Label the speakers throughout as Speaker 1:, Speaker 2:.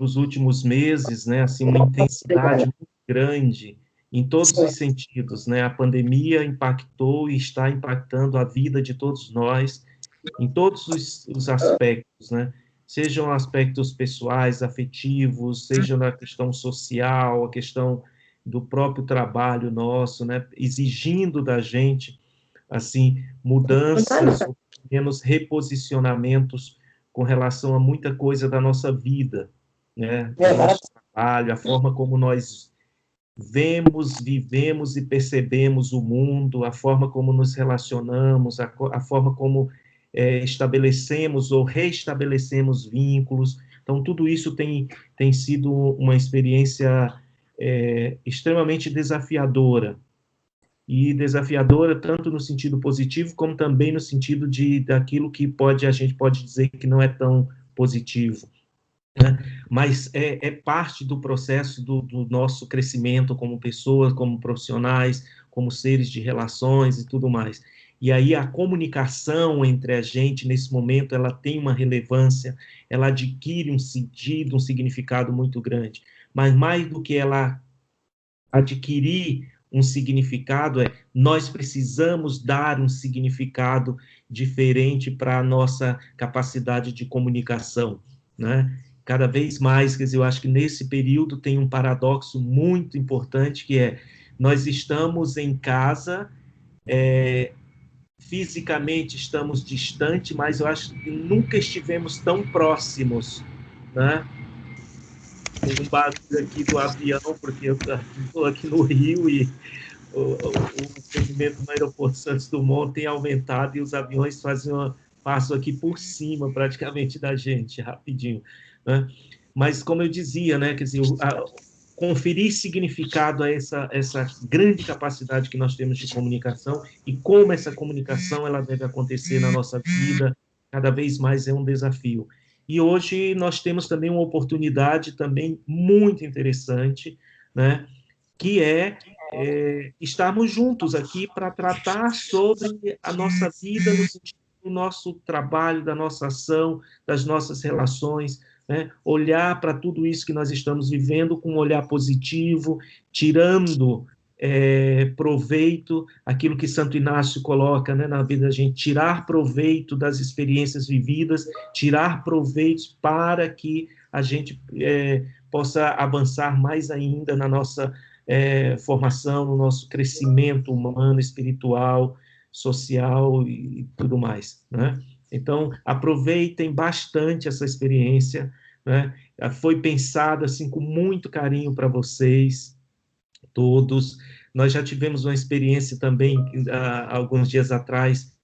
Speaker 1: nos últimos meses, né, assim, uma intensidade muito grande em todos os sentidos, né? A pandemia impactou e está impactando a vida de todos nós em todos os aspectos, né? Sejam aspectos pessoais, afetivos, seja na questão social, a questão do próprio trabalho nosso, né? Exigindo da gente, assim, mudanças, ou menos reposicionamentos com relação a muita coisa da nossa vida, né? Do nosso trabalho, a forma como nós vemos, vivemos e percebemos o mundo, a forma como nos relacionamos, a forma como estabelecemos ou reestabelecemos vínculos. Então, tudo isso tem sido uma experiência extremamente desafiadora, e desafiadora tanto no sentido positivo, como também no sentido daquilo que a gente pode dizer que não é tão positivo, né? Mas é parte do processo do nosso crescimento como pessoas, como profissionais, como seres de relações e tudo mais. E aí a comunicação entre a gente, nesse momento, ela tem uma relevância, ela adquire um sentido, um significado muito grande. Mas mais do que ela adquirir um significado, nós precisamos dar um significado diferente para a nossa capacidade de comunicação, né? Cada vez mais, quer dizer, eu acho que nesse período tem um paradoxo muito importante, que é, nós estamos em casa, fisicamente estamos distantes, mas eu acho que nunca estivemos tão próximos, né? Tem um barulho aqui do avião, porque eu estou aqui no Rio e o movimento no aeroporto Santos Dumont tem aumentado e os aviões passam aqui por cima praticamente da gente, rapidinho, né? Mas, como eu dizia, né, quer dizer, conferir significado a essa grande capacidade que nós temos de comunicação e como essa comunicação ela deve acontecer na nossa vida, cada vez mais é um desafio. E hoje nós temos também uma oportunidade também muito interessante, né, que estarmos juntos aqui para tratar sobre a nossa vida no sentido do nosso trabalho, da nossa ação, das nossas relações, né? Olhar para tudo isso que nós estamos vivendo com um olhar positivo, tirando proveito, aquilo que Santo Inácio coloca, né, na vida da gente, tirar proveito das experiências vividas, tirar proveitos para que a gente possa avançar mais ainda na nossa formação, no nosso crescimento humano, espiritual, social e tudo mais, né? Então, aproveitem bastante essa experiência, né? Foi pensada assim com muito carinho para vocês todos. Nós já tivemos uma experiência também há alguns dias atrás,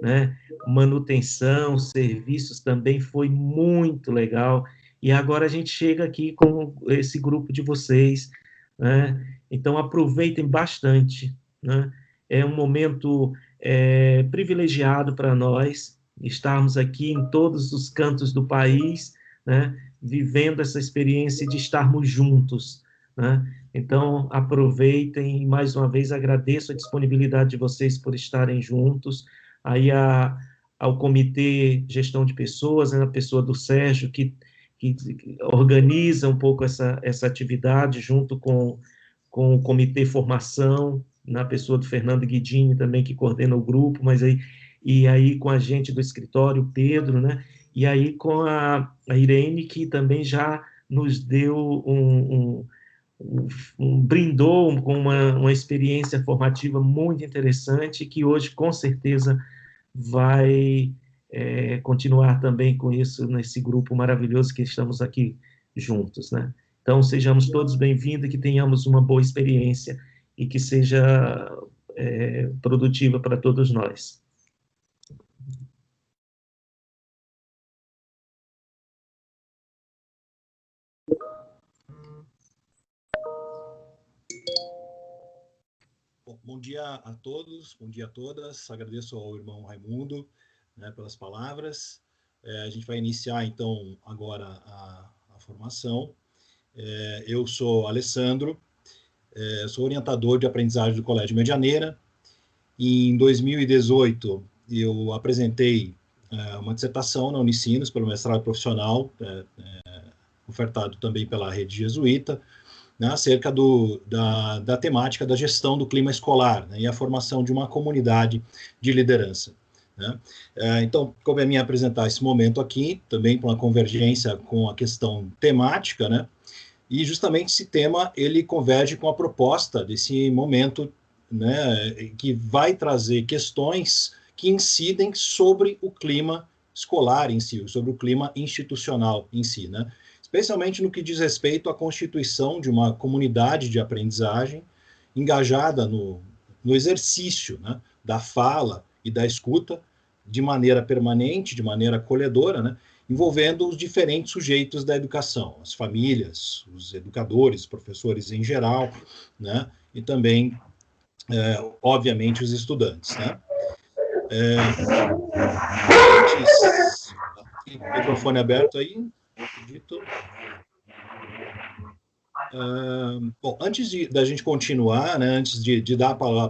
Speaker 1: né? Manutenção, serviços também foi muito legal. E agora a gente chega aqui com esse grupo de vocês, né? Então aproveitem bastante, né? É um momento privilegiado para nós estarmos aqui em todos os cantos do país, né? Vivendo essa experiência de estarmos juntos, né? Então aproveitem e mais uma vez agradeço a disponibilidade de vocês por estarem juntos aí ao Comitê Gestão de Pessoas, né, na pessoa do Sérgio, que organiza um pouco essa atividade, junto com o Comitê Formação, na pessoa do Fernando Guidini também, que coordena o grupo, e aí com a gente do escritório, Pedro, né, e aí com a Irene, que também já nos deu brindou com uma experiência formativa muito interessante, que hoje, com certeza, vai continuar também com isso, nesse grupo maravilhoso que estamos aqui juntos, né? Então, sejamos todos bem-vindos, que tenhamos uma boa experiência e que seja produtiva para todos nós.
Speaker 2: Bom dia a todos, bom dia a todas. Agradeço ao irmão Raimundo, né, pelas palavras. A gente vai iniciar, então, agora a formação. Eu sou Alessandro, sou orientador de aprendizagem do Colégio Medianeira Em 2018, eu apresentei uma dissertação na Unicinos, pelo mestrado profissional, ofertado também pela rede jesuíta, né, acerca da temática da gestão do clima escolar, né, e a formação de uma comunidade de liderança. Né? Então, como é me apresentar esse momento aqui, também para uma convergência com a questão temática, né, e justamente esse tema, ele converge com a proposta desse momento, né, que vai trazer questões que incidem sobre o clima escolar em si, sobre o clima institucional em si, né? Especialmente no que diz respeito à constituição de uma comunidade de aprendizagem engajada no exercício, né, da fala e da escuta de maneira permanente, de maneira acolhedora, né, envolvendo os diferentes sujeitos da educação, as famílias, os educadores, professores em geral, né, e também, obviamente, os estudantes, né. Microfone aberto aí, acredito. Bom, antes da gente continuar, né, antes de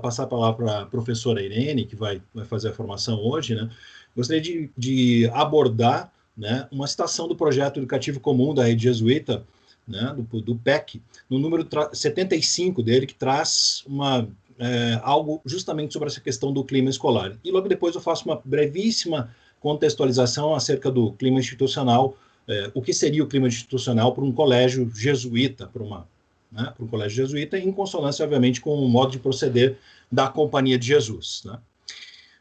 Speaker 2: passar a palavra para a professora Irene, que vai fazer a formação hoje, né, gostaria de abordar, né, uma citação do projeto educativo comum da rede jesuíta, né, do PEC, no número 75 dele, que traz algo justamente sobre essa questão do clima escolar. E logo depois eu faço uma brevíssima contextualização acerca do clima institucional, o que seria o clima institucional para um colégio jesuíta, para um colégio jesuíta, em consonância, obviamente, com o modo de proceder da Companhia de Jesus, né?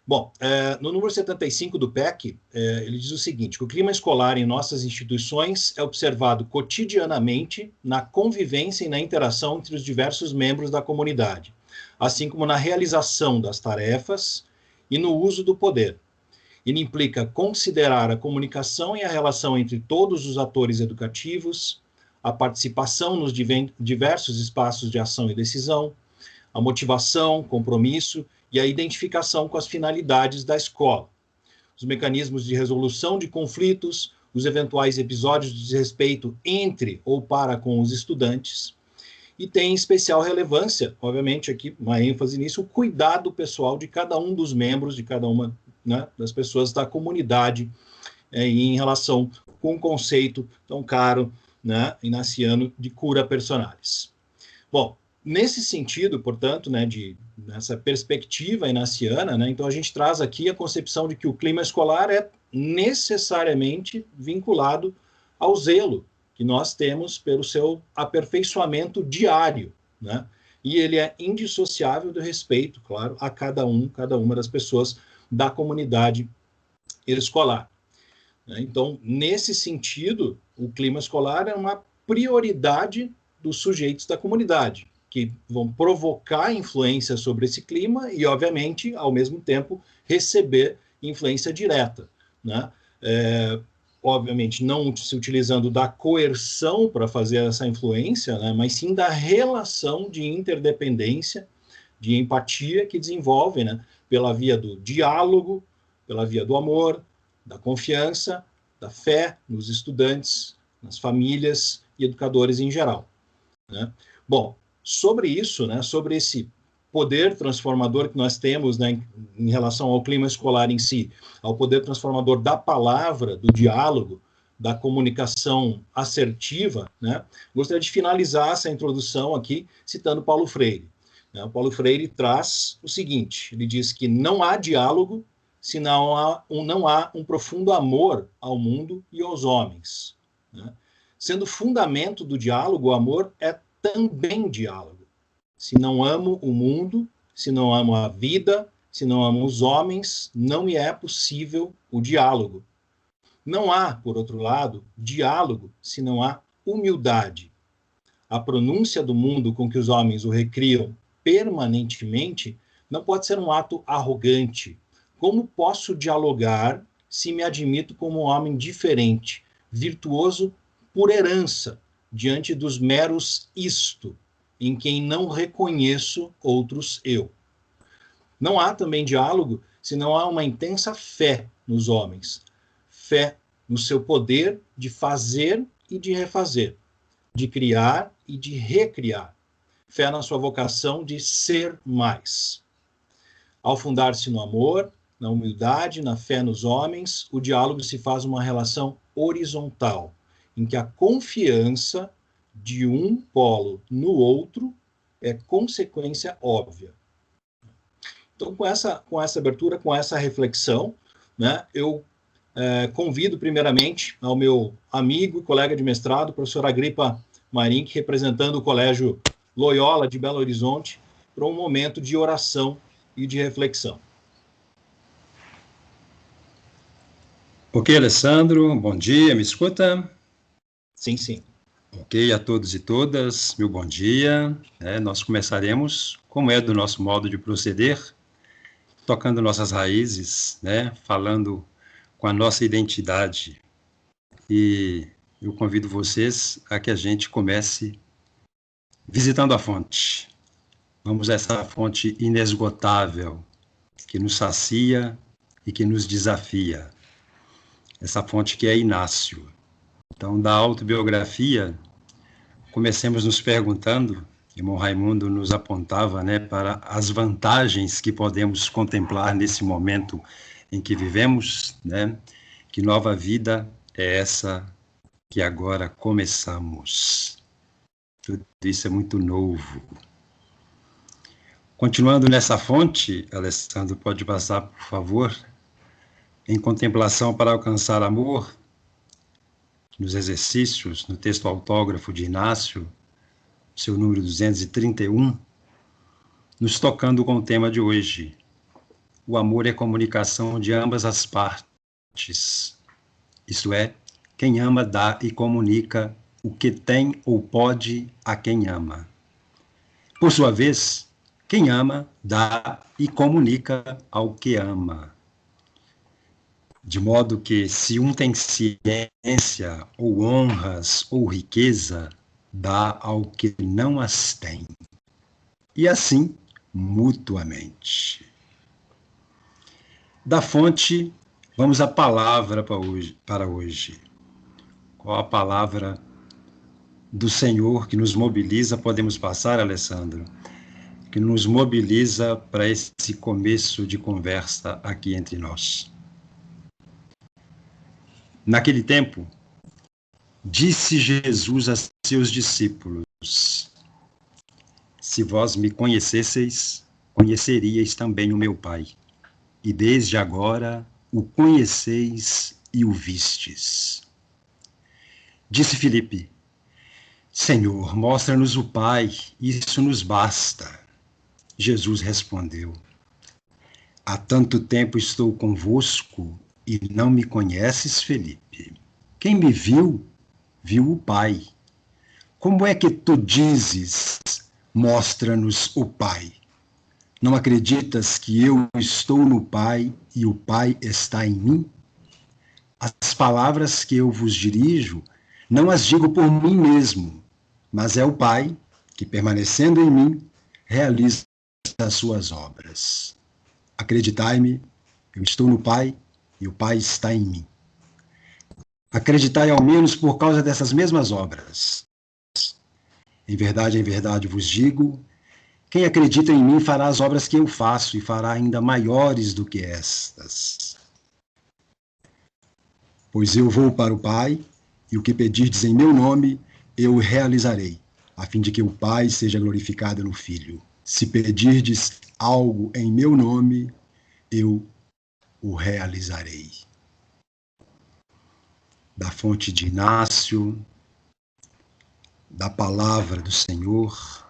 Speaker 2: Bom, no número 75 do PEC, ele diz o seguinte, que o clima escolar em nossas instituições é observado cotidianamente na convivência e na interação entre os diversos membros da comunidade, assim como na realização das tarefas e no uso do poder. Ele implica considerar a comunicação e a relação entre todos os atores educativos, a participação nos diversos espaços de ação e decisão, a motivação, compromisso e a identificação com as finalidades da escola, os mecanismos de resolução de conflitos, os eventuais episódios de desrespeito entre ou para com os estudantes, e tem especial relevância, obviamente, aqui uma ênfase nisso, o cuidado pessoal de cada um dos membros, de cada uma, né, das pessoas da comunidade, em relação com o conceito tão caro, né, inaciano de cura personalis. Bom, nesse sentido, portanto, né, nessa perspectiva inaciana, né, então a gente traz aqui a concepção de que o clima escolar é necessariamente vinculado ao zelo que nós temos pelo seu aperfeiçoamento diário, né? E ele é indissociável do respeito, claro, a cada uma das pessoas da comunidade escolar. Então, nesse sentido, o clima escolar é uma prioridade dos sujeitos da comunidade, que vão provocar influência sobre esse clima e, obviamente, ao mesmo tempo, receber influência direta, né? Obviamente, não se utilizando da coerção para fazer essa influência, né, mas sim da relação de interdependência, de empatia que desenvolve, né, pela via do diálogo, pela via do amor, da confiança, da fé nos estudantes, nas famílias e educadores em geral, né? Bom, sobre isso, né, sobre esse poder transformador que nós temos, né, em relação ao clima escolar em si, ao poder transformador da palavra, do diálogo, da comunicação assertiva, né, gostaria de finalizar essa introdução aqui citando Paulo Freire. O Paulo Freire traz o seguinte, ele diz que não há diálogo se não há um profundo amor ao mundo e aos homens, né? Sendo fundamento do diálogo, o amor é também diálogo. Se não amo o mundo, se não amo a vida, se não amo os homens, não me é possível o diálogo. Não há, por outro lado, diálogo se não há humildade. A pronúncia do mundo com que os homens o recriam permanentemente não pode ser um ato arrogante. Como posso dialogar se me admito como um homem diferente, virtuoso por herança, diante dos meros isto, em quem não reconheço outros eu? Não há também diálogo se não há uma intensa fé nos homens, fé no seu poder de fazer e de refazer, de criar e de recriar, fé na sua vocação de ser mais. Ao fundar-se no amor, na humildade, na fé nos homens, o diálogo se faz uma relação horizontal, em que a confiança de um polo no outro é consequência óbvia. Então, com essa abertura, com essa reflexão, né, eu convido primeiramente ao meu amigo e colega de mestrado, professor Agripa Marink, representando o Colégio Loyola de Belo Horizonte, para um momento de oração e de reflexão.
Speaker 3: Ok, Alessandro, bom dia, me escuta?
Speaker 2: Sim, sim.
Speaker 3: Ok, a todos e todas, meu bom dia. Nós começaremos, como é do nosso modo de proceder, tocando nossas raízes, falando com a nossa identidade. E eu convido vocês a que a gente comece visitando a fonte. Vamos a essa fonte inesgotável, que nos sacia e que nos desafia. Essa fonte que é Inácio. Então, da autobiografia, comecemos nos perguntando, irmão Raimundo nos apontava, para as vantagens que podemos contemplar nesse momento em que vivemos, que nova vida é essa que agora começamos. Tudo isso é muito novo. Continuando nessa fonte, Alessandro, pode passar, por favor, em contemplação para alcançar amor, nos exercícios, no texto autógrafo de Inácio, seu número 231, nos tocando com o tema de hoje. O amor é comunicação de ambas as partes. Isto é, quem ama dá e comunica o que tem ou pode a quem ama. Por sua vez, quem ama dá e comunica ao que ama. De modo que, se um tem ciência, ou honras, ou riqueza, dá ao que não as tem. E assim, mutuamente. Da fonte, vamos à palavra para hoje. Qual a palavra do Senhor que nos mobiliza? Podemos passar, Alessandro? Que nos mobiliza para esse começo de conversa aqui entre nós. Naquele tempo, disse Jesus a seus discípulos: se vós me conhecesseis, conheceríeis também o meu Pai. E desde agora o conheceis e o vistes. Disse Filipe: Senhor, mostra-nos o Pai, isso nos basta. Jesus respondeu: há tanto tempo estou convosco e não me conheces, Filipe? Quem me viu, viu o Pai. Como é que tu dizes, mostra-nos o Pai? Não acreditas que eu estou no Pai e o Pai está em mim? As palavras que eu vos dirijo, não as digo por mim mesmo, mas é o Pai que, permanecendo em mim, realiza as suas obras. Acreditai-me, eu estou no Pai e o Pai está em mim. Acreditai ao menos por causa dessas mesmas obras. Em verdade vos digo, quem acredita em mim fará as obras que eu faço e fará ainda maiores do que estas. Pois eu vou para o Pai, e o que pedirdes em meu nome, eu o realizarei, a fim de que o Pai seja glorificado no Filho. Se pedirdes algo em meu nome, eu o realizarei. Da fonte de Inácio, da palavra do Senhor,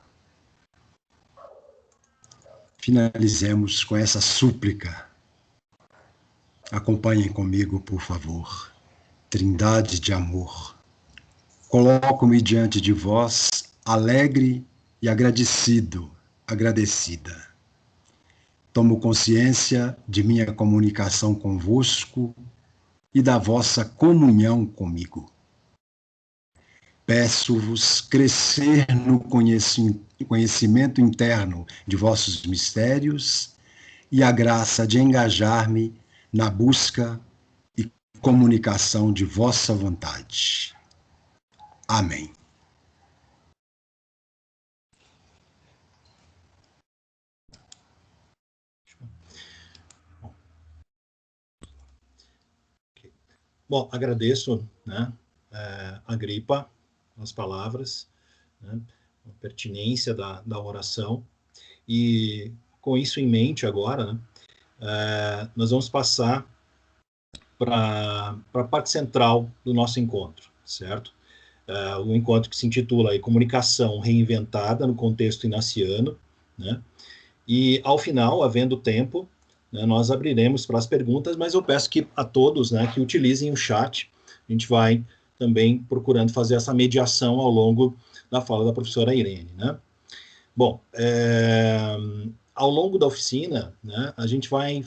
Speaker 3: finalizemos com essa súplica. Acompanhem comigo, por favor. Trindade de amor, coloco-me diante de vós, alegre e agradecida. Tomo consciência de minha comunicação convosco e da vossa comunhão comigo. Peço-vos crescer no conhecimento interno de vossos mistérios e a graça de engajar-me na busca e comunicação de vossa vontade. Amém.
Speaker 2: Bom, agradeço, né, a Agripa, as palavras, né, a pertinência da oração, e com isso em mente agora, né, nós vamos passar para a parte central do nosso encontro, certo? O encontro que se intitula aí, Comunicação Reinventada no Contexto Inaciano, né? E, ao final, havendo tempo, né, nós abriremos para as perguntas, mas eu peço que a todos, né, que utilizem o chat. A gente vai também procurando fazer essa mediação ao longo da fala da professora Irene, né? Bom, ao longo da oficina, né, a gente vai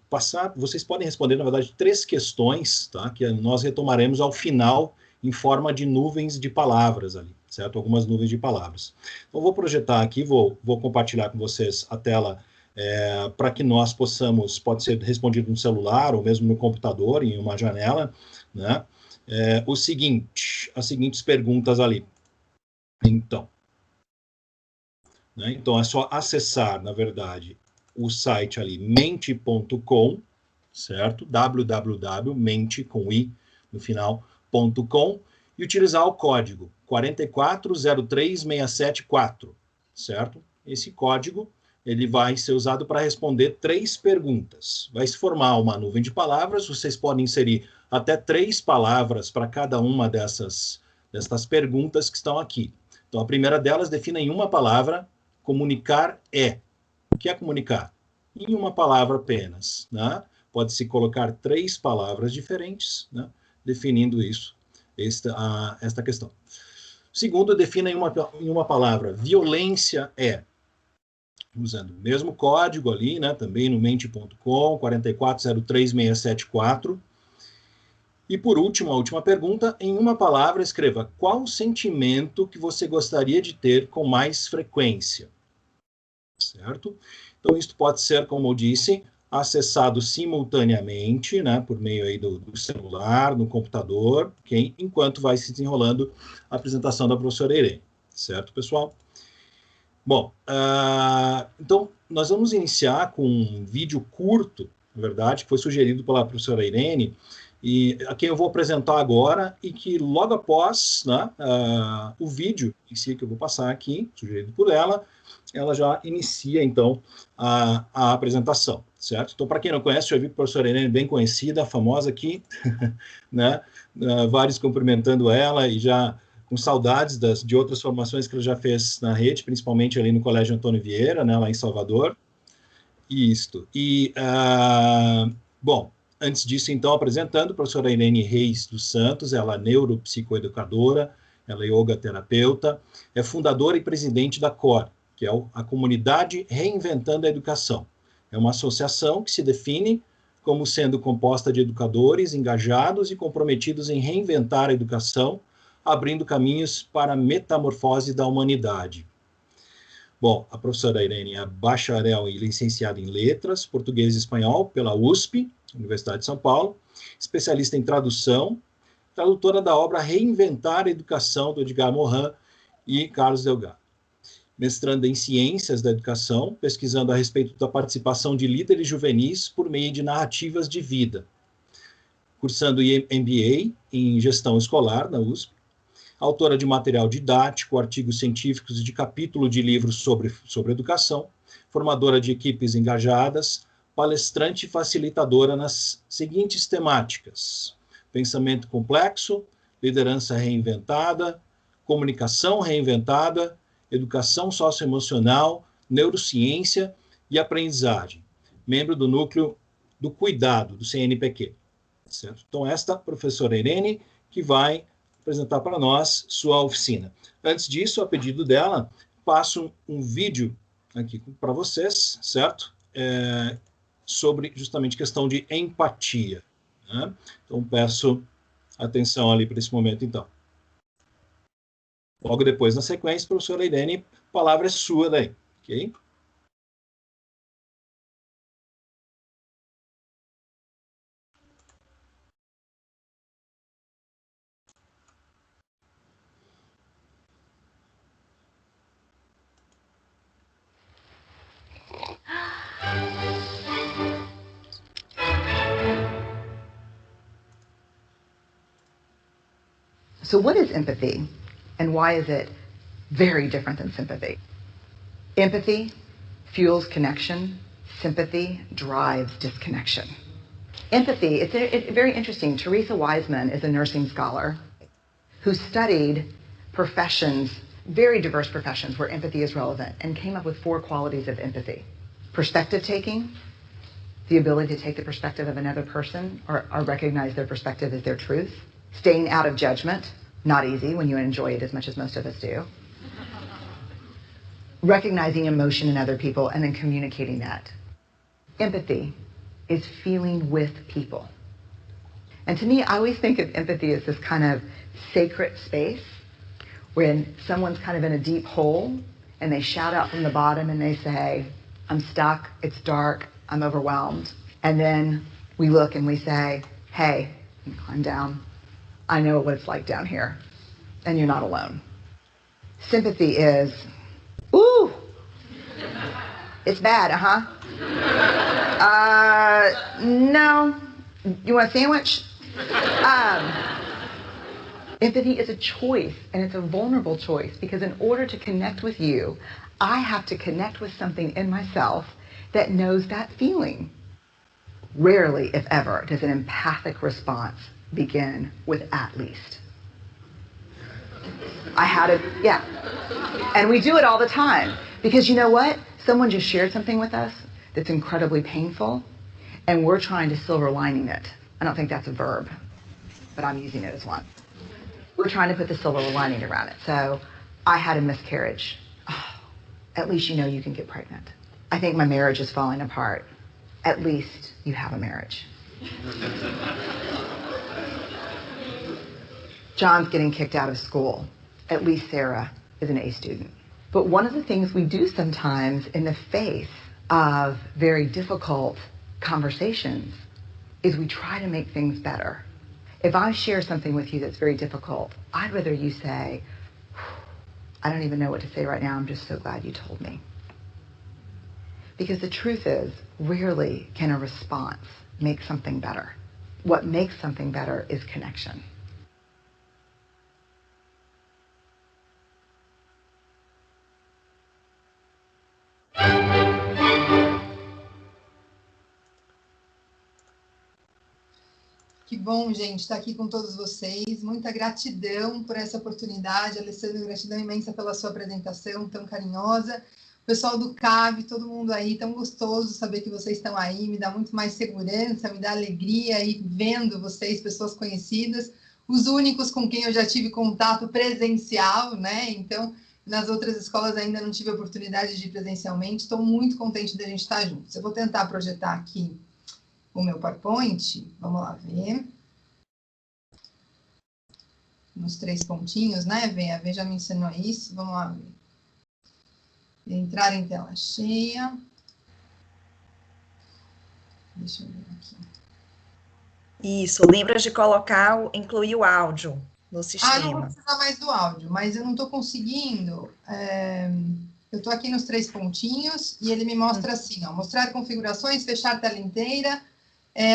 Speaker 2: passar, vocês podem responder, na verdade, 3 questões, tá, que nós retomaremos ao final, em forma de nuvens de palavras ali, certo? Algumas nuvens de palavras. Então, vou projetar aqui, vou compartilhar com vocês a tela, para que nós possamos, pode ser respondido no celular, ou mesmo no computador, em uma janela, né? As seguintes perguntas ali. Então, né? Então, é só acessar, na verdade, o site ali, mente.com, certo? www.mente, com i no final.com, e utilizar o código 4403674, certo? Esse código, ele vai ser usado para responder 3 perguntas. Vai se formar uma nuvem de palavras, vocês podem inserir até 3 palavras para cada uma destas perguntas que estão aqui. Então, a primeira delas define em uma palavra: comunicar é. O que é comunicar? Em uma palavra apenas, né? Pode-se colocar 3 palavras diferentes, né, definindo isso, esta questão. Segundo, defina em uma palavra: violência é. Usando o mesmo código ali, né, também no mente.com, 4403674. E por último, a última pergunta: em uma palavra, escreva qual sentimento que você gostaria de ter com mais frequência. Certo? Então, isso pode ser, como eu disse, acessado simultaneamente, né, por meio aí do celular, no computador, okay? Enquanto vai se desenrolando a apresentação da professora Irene. Certo, pessoal? Bom, então, nós vamos iniciar com um vídeo curto, na verdade, que foi sugerido pela professora Irene, e a quem eu vou apresentar agora, e que logo após, né, o vídeo em si que eu vou passar aqui, sugerido por ela já inicia, então, a apresentação, certo? Então, para quem não conhece, já vi a professora Irene, bem conhecida, famosa aqui, né? Vários cumprimentando ela e já com saudades de outras formações que ela já fez na rede, principalmente ali no Colégio Antônio Vieira, né, lá em Salvador. Isto. E, bom, antes disso, então, apresentando a professora Irene Reis dos Santos, ela é neuropsicoeducadora, ela é yoga terapeuta, é fundadora e presidente da COR, que é a Comunidade Reinventando a Educação. É uma associação que se define como sendo composta de educadores engajados e comprometidos em reinventar a educação, abrindo caminhos para a metamorfose da humanidade. Bom, a professora Irene é bacharel e licenciada em Letras, Português e Espanhol pela USP, Universidade de São Paulo, especialista em tradução, tradutora da obra Reinventar a Educação, do Edgar Morin e Carlos Delgado. Mestranda em Ciências da Educação, pesquisando a respeito da participação de líderes juvenis por meio de narrativas de vida. Cursando MBA em Gestão Escolar, na USP. Autora de material didático, artigos científicos e de capítulo de livros sobre educação. Formadora de equipes engajadas. Palestrante e facilitadora nas seguintes temáticas: pensamento complexo, liderança reinventada, comunicação reinventada, educação socioemocional, neurociência e aprendizagem. Membro do núcleo do cuidado, do CNPq. Certo? Então, esta professora Irene, que vai apresentar para nós sua oficina. Antes disso, a pedido dela, passo um vídeo aqui para vocês, certo? Sobre justamente questão de empatia. Né? Então, peço atenção ali para esse momento, então. Logo depois, na sequência, professora Irene, a palavra é sua daí, ok?
Speaker 4: So what is empathy, and why is it very different than sympathy? Empathy fuels connection. Sympathy drives disconnection. Empathy, it's very interesting. Teresa Wiseman is a nursing scholar who studied professions, very diverse professions where empathy is relevant, and came up with 4 qualities of empathy. Perspective taking, the ability to take the perspective of another person or recognize their perspective as their truth. Staying out of judgment, not easy when you enjoy it as much as most of us do. Recognizing emotion in other people and then communicating that. Empathy is feeling with people. And to me, I always think of empathy as this kind of sacred space when someone's kind of in a deep hole and they shout out from the bottom and they say, I'm stuck, it's dark, I'm overwhelmed. And then we look and we say, hey, climb down. I know what it's like down here, and you're not alone. Sympathy is, ooh, it's bad, no, you want a sandwich? Empathy is a choice, and it's a vulnerable choice, because in order to connect with you, I have to connect with something in myself that knows that feeling. Rarely, if ever, does an empathic response begin with at least. Yeah. And we do it all the time, because you know what? Someone just shared something with us that's incredibly painful, and we're trying to silver lining it. I don't think that's a verb, but I'm using it as one. We're trying to put the silver lining around it. So I had a miscarriage. Oh, at least you know you can get pregnant. I think my marriage is falling apart. At least you have a marriage. John's getting kicked out of school. At least Sarah is an A student. But one of the things we do sometimes in the face of very difficult conversations is we try to make things better. If I share something with you that's very difficult, I'd rather you say, I don't even know what to say right now, I'm just so glad you told me. Because the truth is, rarely can a response make something better. What makes something better is connection.
Speaker 5: Que bom, gente, estar aqui com todos vocês. Muita gratidão por essa oportunidade. Alessandro, gratidão imensa pela sua apresentação tão carinhosa. O pessoal do CAV, todo mundo aí, tão gostoso saber que vocês estão aí. Me dá muito mais segurança, me dá alegria aí vendo vocês, pessoas conhecidas. Os únicos com quem eu já tive contato presencial, né? Então, nas outras escolas ainda não tive a oportunidade de ir presencialmente. Estou muito contente de a gente estar juntos. Eu vou tentar projetar aqui o meu PowerPoint, vamos lá ver. Nos 3 pontinhos, né, Vê? A Vê já me ensinou isso, vamos lá ver. Entrar em tela cheia. Deixa eu ver aqui.
Speaker 6: Isso, lembra de incluir o áudio no sistema.
Speaker 5: Ah, não vou precisar mais do áudio, mas eu não estou conseguindo. Eu estou aqui nos 3 pontinhos e ele me mostra assim, ó, mostrar configurações, fechar tela inteira,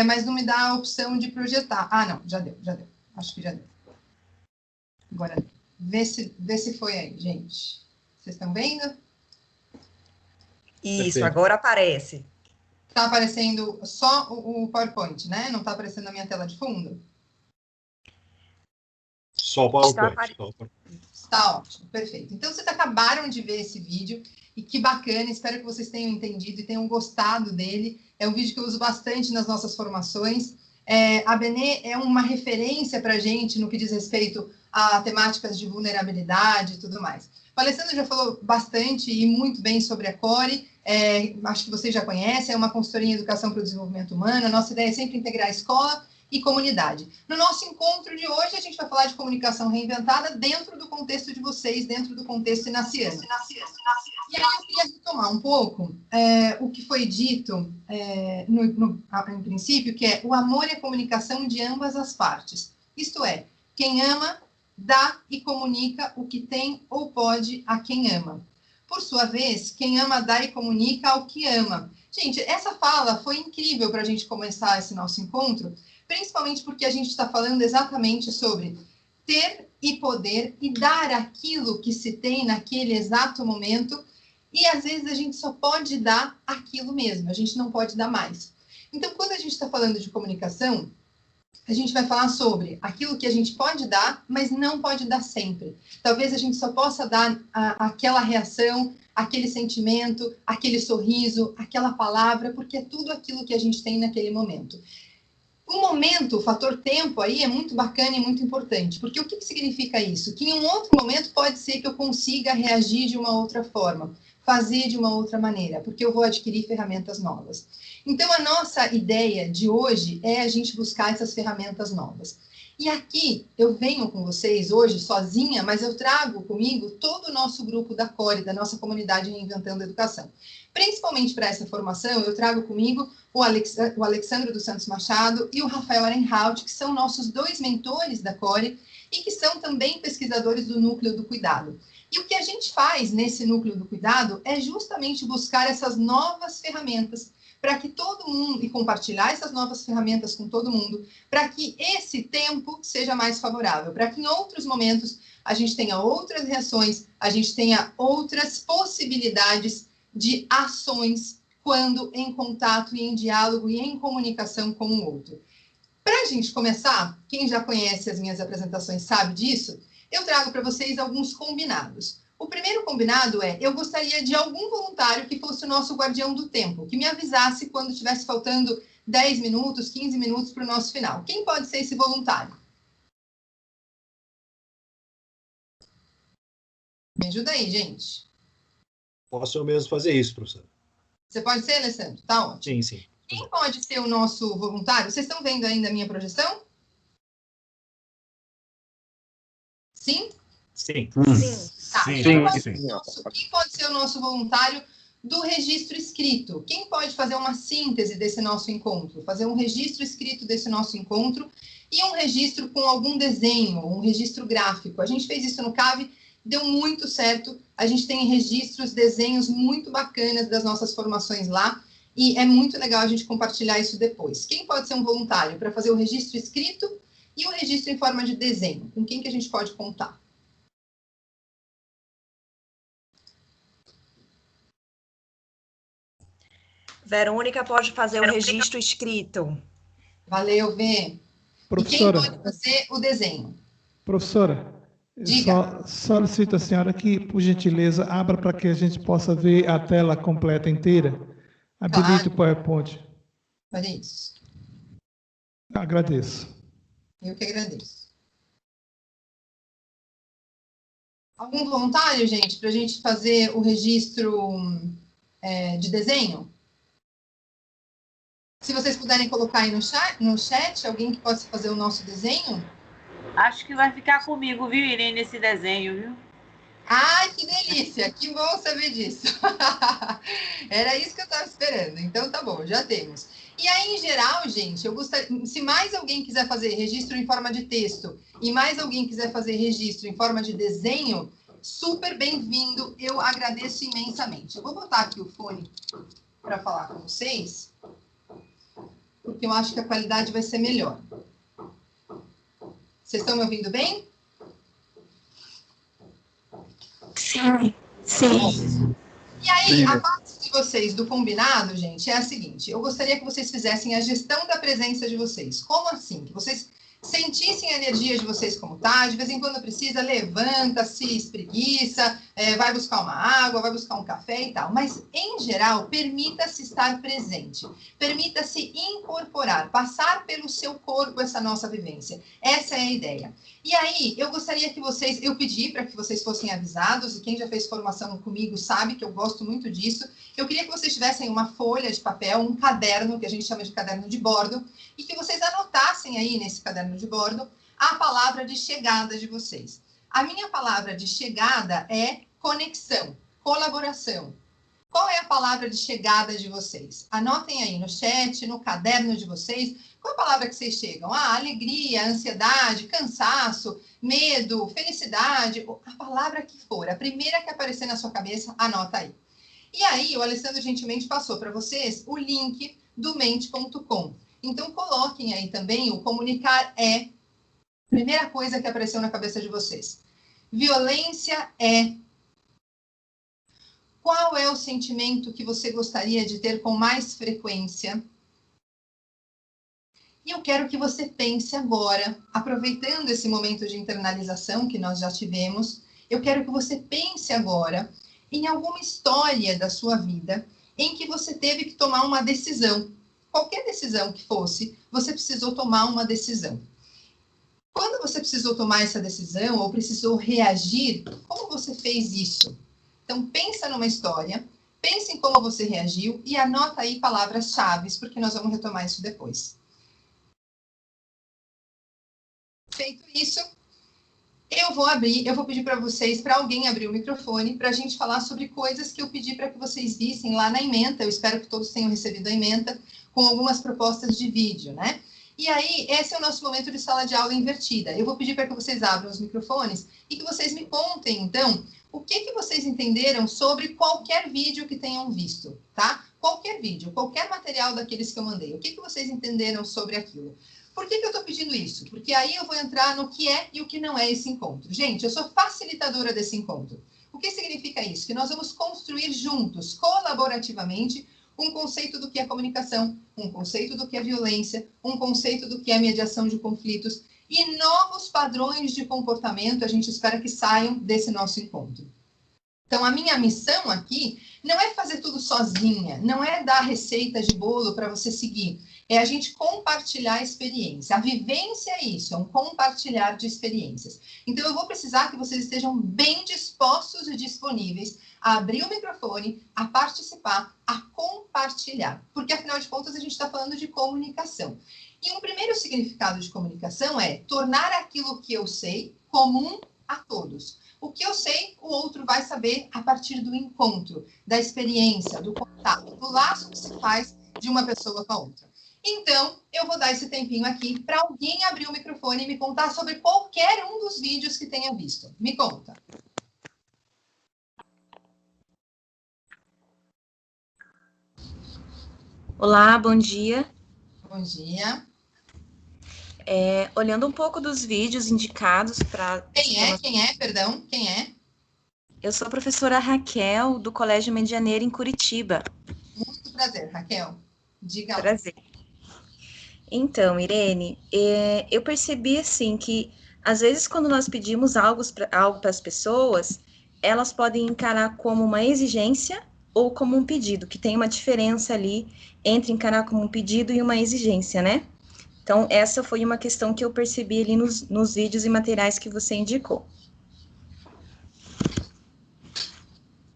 Speaker 5: mas não me dá a opção de projetar. Ah, não, já deu. Acho que já deu. Agora, vê se foi aí, gente. Vocês estão vendo?
Speaker 6: Isso,
Speaker 2: Perfeito.
Speaker 6: Agora aparece.
Speaker 5: Está aparecendo só o PowerPoint, né? Não está aparecendo a minha tela de fundo?
Speaker 2: Só o PowerPoint.
Speaker 5: Está ótimo, perfeito. Então, vocês acabaram de ver esse vídeo e que bacana, espero que vocês tenham entendido e tenham gostado dele. É um vídeo que eu uso bastante nas nossas formações. A Benê é uma referência para a gente no que diz respeito a temáticas de vulnerabilidade e tudo mais. O Alessandro já falou bastante e muito bem sobre a CORE, acho que vocês já conhecem, é uma consultoria em educação para o desenvolvimento humano. A nossa ideia é sempre integrar a escola e comunidade. No nosso encontro de hoje, a gente vai falar de comunicação reinventada dentro do contexto de vocês, dentro do contexto inaciano. E aí eu queria retomar um pouco o que foi dito em princípio, que é o amor e a comunicação de ambas as partes. Isto é, quem ama, dá e comunica o que tem ou pode a quem ama. Por sua vez, quem ama, dá e comunica ao que ama. Gente, essa fala foi incrível para a gente começar esse nosso encontro, principalmente porque a gente está falando exatamente sobre ter e poder e dar aquilo que se tem naquele exato momento, e às vezes a gente só pode dar aquilo mesmo, a gente não pode dar mais. Então, quando a gente está falando de comunicação, a gente vai falar sobre aquilo que a gente pode dar, mas não pode dar sempre. Talvez a gente só possa dar aquela reação, aquele sentimento, aquele sorriso, aquela palavra, porque é tudo aquilo que a gente tem naquele momento. O momento, o fator tempo aí é muito bacana e muito importante, porque o que significa isso? Que em um outro momento pode ser que eu consiga reagir de uma outra forma, fazer de uma outra maneira, porque eu vou adquirir ferramentas novas. Então, a nossa ideia de hoje é a gente buscar essas ferramentas novas. E aqui, eu venho com vocês hoje sozinha, mas eu trago comigo todo o nosso grupo da CORE, da nossa comunidade Reinventando a Educação. Principalmente para essa formação, eu trago comigo o Alexandre dos Santos Machado e o Rafael Arenhaut, que são nossos 2 mentores da CORE e que são também pesquisadores do Núcleo do Cuidado. E o que a gente faz nesse Núcleo do Cuidado é justamente buscar essas novas ferramentas para que todo mundo, e compartilhar essas novas ferramentas com todo mundo, para que esse tempo seja mais favorável, para que em outros momentos a gente tenha outras reações, a gente tenha outras possibilidades de ações quando em contato e em diálogo e em comunicação com o outro. Para a gente começar, quem já conhece as minhas apresentações sabe disso, eu trago para vocês alguns combinados. O primeiro combinado é, eu gostaria de algum voluntário que fosse o nosso guardião do tempo, que me avisasse quando estivesse faltando 10 minutos, 15 minutos para o nosso final. Quem pode ser esse voluntário? Me ajuda aí, gente.
Speaker 2: Posso eu mesmo fazer isso, professor?
Speaker 5: Você pode ser, Alessandro? Tá ótimo.
Speaker 2: Sim, sim.
Speaker 5: Quem pode ser o nosso voluntário? Vocês estão vendo ainda a minha projeção? Sim?
Speaker 1: Sim.
Speaker 5: Tá.
Speaker 1: Sim.
Speaker 5: Quem pode ser o nosso voluntário do registro escrito? Quem pode fazer uma síntese desse nosso encontro? Fazer um registro escrito desse nosso encontro e um registro com algum desenho, um registro gráfico. A gente fez isso no CAVE, deu muito certo. A gente tem registros, desenhos muito bacanas das nossas formações lá. E é muito legal a gente compartilhar isso depois. Quem pode ser um voluntário para fazer o registro escrito e o registro em forma de desenho? Com quem que a gente pode contar?
Speaker 6: Verônica pode fazer o registro escrito.
Speaker 5: Valeu, Vê.
Speaker 7: Professora,
Speaker 5: e quem pode fazer o desenho?
Speaker 7: Professora,
Speaker 5: Diga.
Speaker 7: só solicito a senhora que, por gentileza, abra para que a gente possa ver a tela completa inteira. Habilite o PowerPoint.
Speaker 5: Olha isso.
Speaker 7: Agradeço.
Speaker 5: Eu que agradeço. Algum voluntário, gente, para a gente fazer o registro de desenho? Se vocês puderem colocar aí no chat, alguém que possa fazer o nosso desenho?
Speaker 8: Acho que vai ficar comigo, viu, Irene, esse desenho, viu?
Speaker 5: Ai, que delícia! Que bom saber disso. Era isso que eu estava esperando. Então, tá bom, já temos. E aí, em geral, gente, eu gostaria... Se mais alguém quiser fazer registro em forma de texto e mais alguém quiser fazer registro em forma de desenho, super bem-vindo. Eu agradeço imensamente. Eu vou botar aqui o fone para falar com vocês, porque eu acho que a qualidade vai ser melhor. Vocês estão me ouvindo bem?
Speaker 9: Sim, sim.
Speaker 5: E aí, a parte de vocês do combinado, gente, é a seguinte. Eu gostaria que vocês fizessem a gestão da presença de vocês. Como assim? Que vocês sentissem a energia de vocês como tá, de vez em quando precisa, levanta, se espreguiça, vai buscar uma água, vai buscar um café e tal. Mas, em geral, permita-se estar presente. Permita-se incorporar, passar pelo seu corpo essa nossa vivência. Essa é a ideia. E aí, eu gostaria que vocês, eu pedi para que vocês fossem avisados, e quem já fez formação comigo sabe que eu gosto muito disso. Eu queria que vocês tivessem uma folha de papel, um caderno, que a gente chama de caderno de bordo, e que vocês anotassem aí nesse caderno de bordo a palavra de chegada de vocês. A minha palavra de chegada é conexão, colaboração. Qual é a palavra de chegada de vocês? Anotem aí no chat, no caderno de vocês. Qual é a palavra que vocês chegam? Alegria, ansiedade, cansaço, medo, felicidade, a palavra que for. A primeira que aparecer na sua cabeça, anota aí. E aí, o Alessandro gentilmente passou para vocês o link do mente.com. Então, coloquem aí também o comunicar Primeira coisa que apareceu na cabeça de vocês. Violência é... Qual é o sentimento que você gostaria de ter com mais frequência? E eu quero que você pense agora, aproveitando esse momento de internalização que nós já tivemos, eu quero que você pense agora em alguma história da sua vida em que você teve que tomar uma decisão. Qualquer decisão que fosse, você precisou tomar uma decisão. Quando você precisou tomar essa decisão ou precisou reagir, como você fez isso? Então, pensa numa história, pense em como você reagiu e anota aí palavras-chave, porque nós vamos retomar isso depois. Feito isso, eu vou pedir para vocês, para alguém abrir o microfone, para a gente falar sobre coisas que eu pedi para que vocês vissem lá na ementa. Eu espero que todos tenham recebido a ementa com algumas propostas de vídeo, né? E aí, esse é o nosso momento de sala de aula invertida. Eu vou pedir para que vocês abram os microfones e que vocês me contem, então, o que vocês entenderam sobre qualquer vídeo que tenham visto, tá? Qualquer vídeo, qualquer material daqueles que eu mandei. O que vocês entenderam sobre aquilo? Por que eu estou pedindo isso? Porque aí eu vou entrar no que é e o que não é esse encontro. Gente, eu sou facilitadora desse encontro. O que significa isso? Que nós vamos construir juntos, colaborativamente, um conceito do que é comunicação, um conceito do que é violência, um conceito do que é mediação de conflitos e novos padrões de comportamento a gente espera que saiam desse nosso encontro. Então, a minha missão aqui não é fazer tudo sozinha, não é dar receita de bolo para você seguir, é a gente compartilhar a experiência. A vivência é isso, é um compartilhar de experiências. Então, eu vou precisar que vocês estejam bem dispostos e disponíveis a abrir o microfone, a participar, a compartilhar. Porque, afinal de contas, a gente está falando de comunicação. E um primeiro significado de comunicação é tornar aquilo que eu sei comum a todos. O que eu sei, o outro vai saber a partir do encontro, da experiência, do contato, do laço que se faz de uma pessoa com a outra. Então, eu vou dar esse tempinho aqui para alguém abrir o microfone e me contar sobre qualquer um dos vídeos que tenha visto. Me conta.
Speaker 6: Olá, bom dia.
Speaker 5: Bom dia.
Speaker 6: Olhando um pouco dos vídeos indicados para...
Speaker 5: Quem é? Perdão, quem é?
Speaker 6: Eu sou a professora Raquel, do Colégio Medianeira, em Curitiba.
Speaker 5: Muito prazer, Raquel. Diga lá.
Speaker 6: Prazer. Então, Irene, eu percebi, assim, que às vezes quando nós pedimos algo para as pessoas, elas podem encarar como uma exigência ou como um pedido, que tem uma diferença ali entre encarar como um pedido e uma exigência, né? Então, essa foi uma questão que eu percebi ali nos vídeos e materiais que você indicou.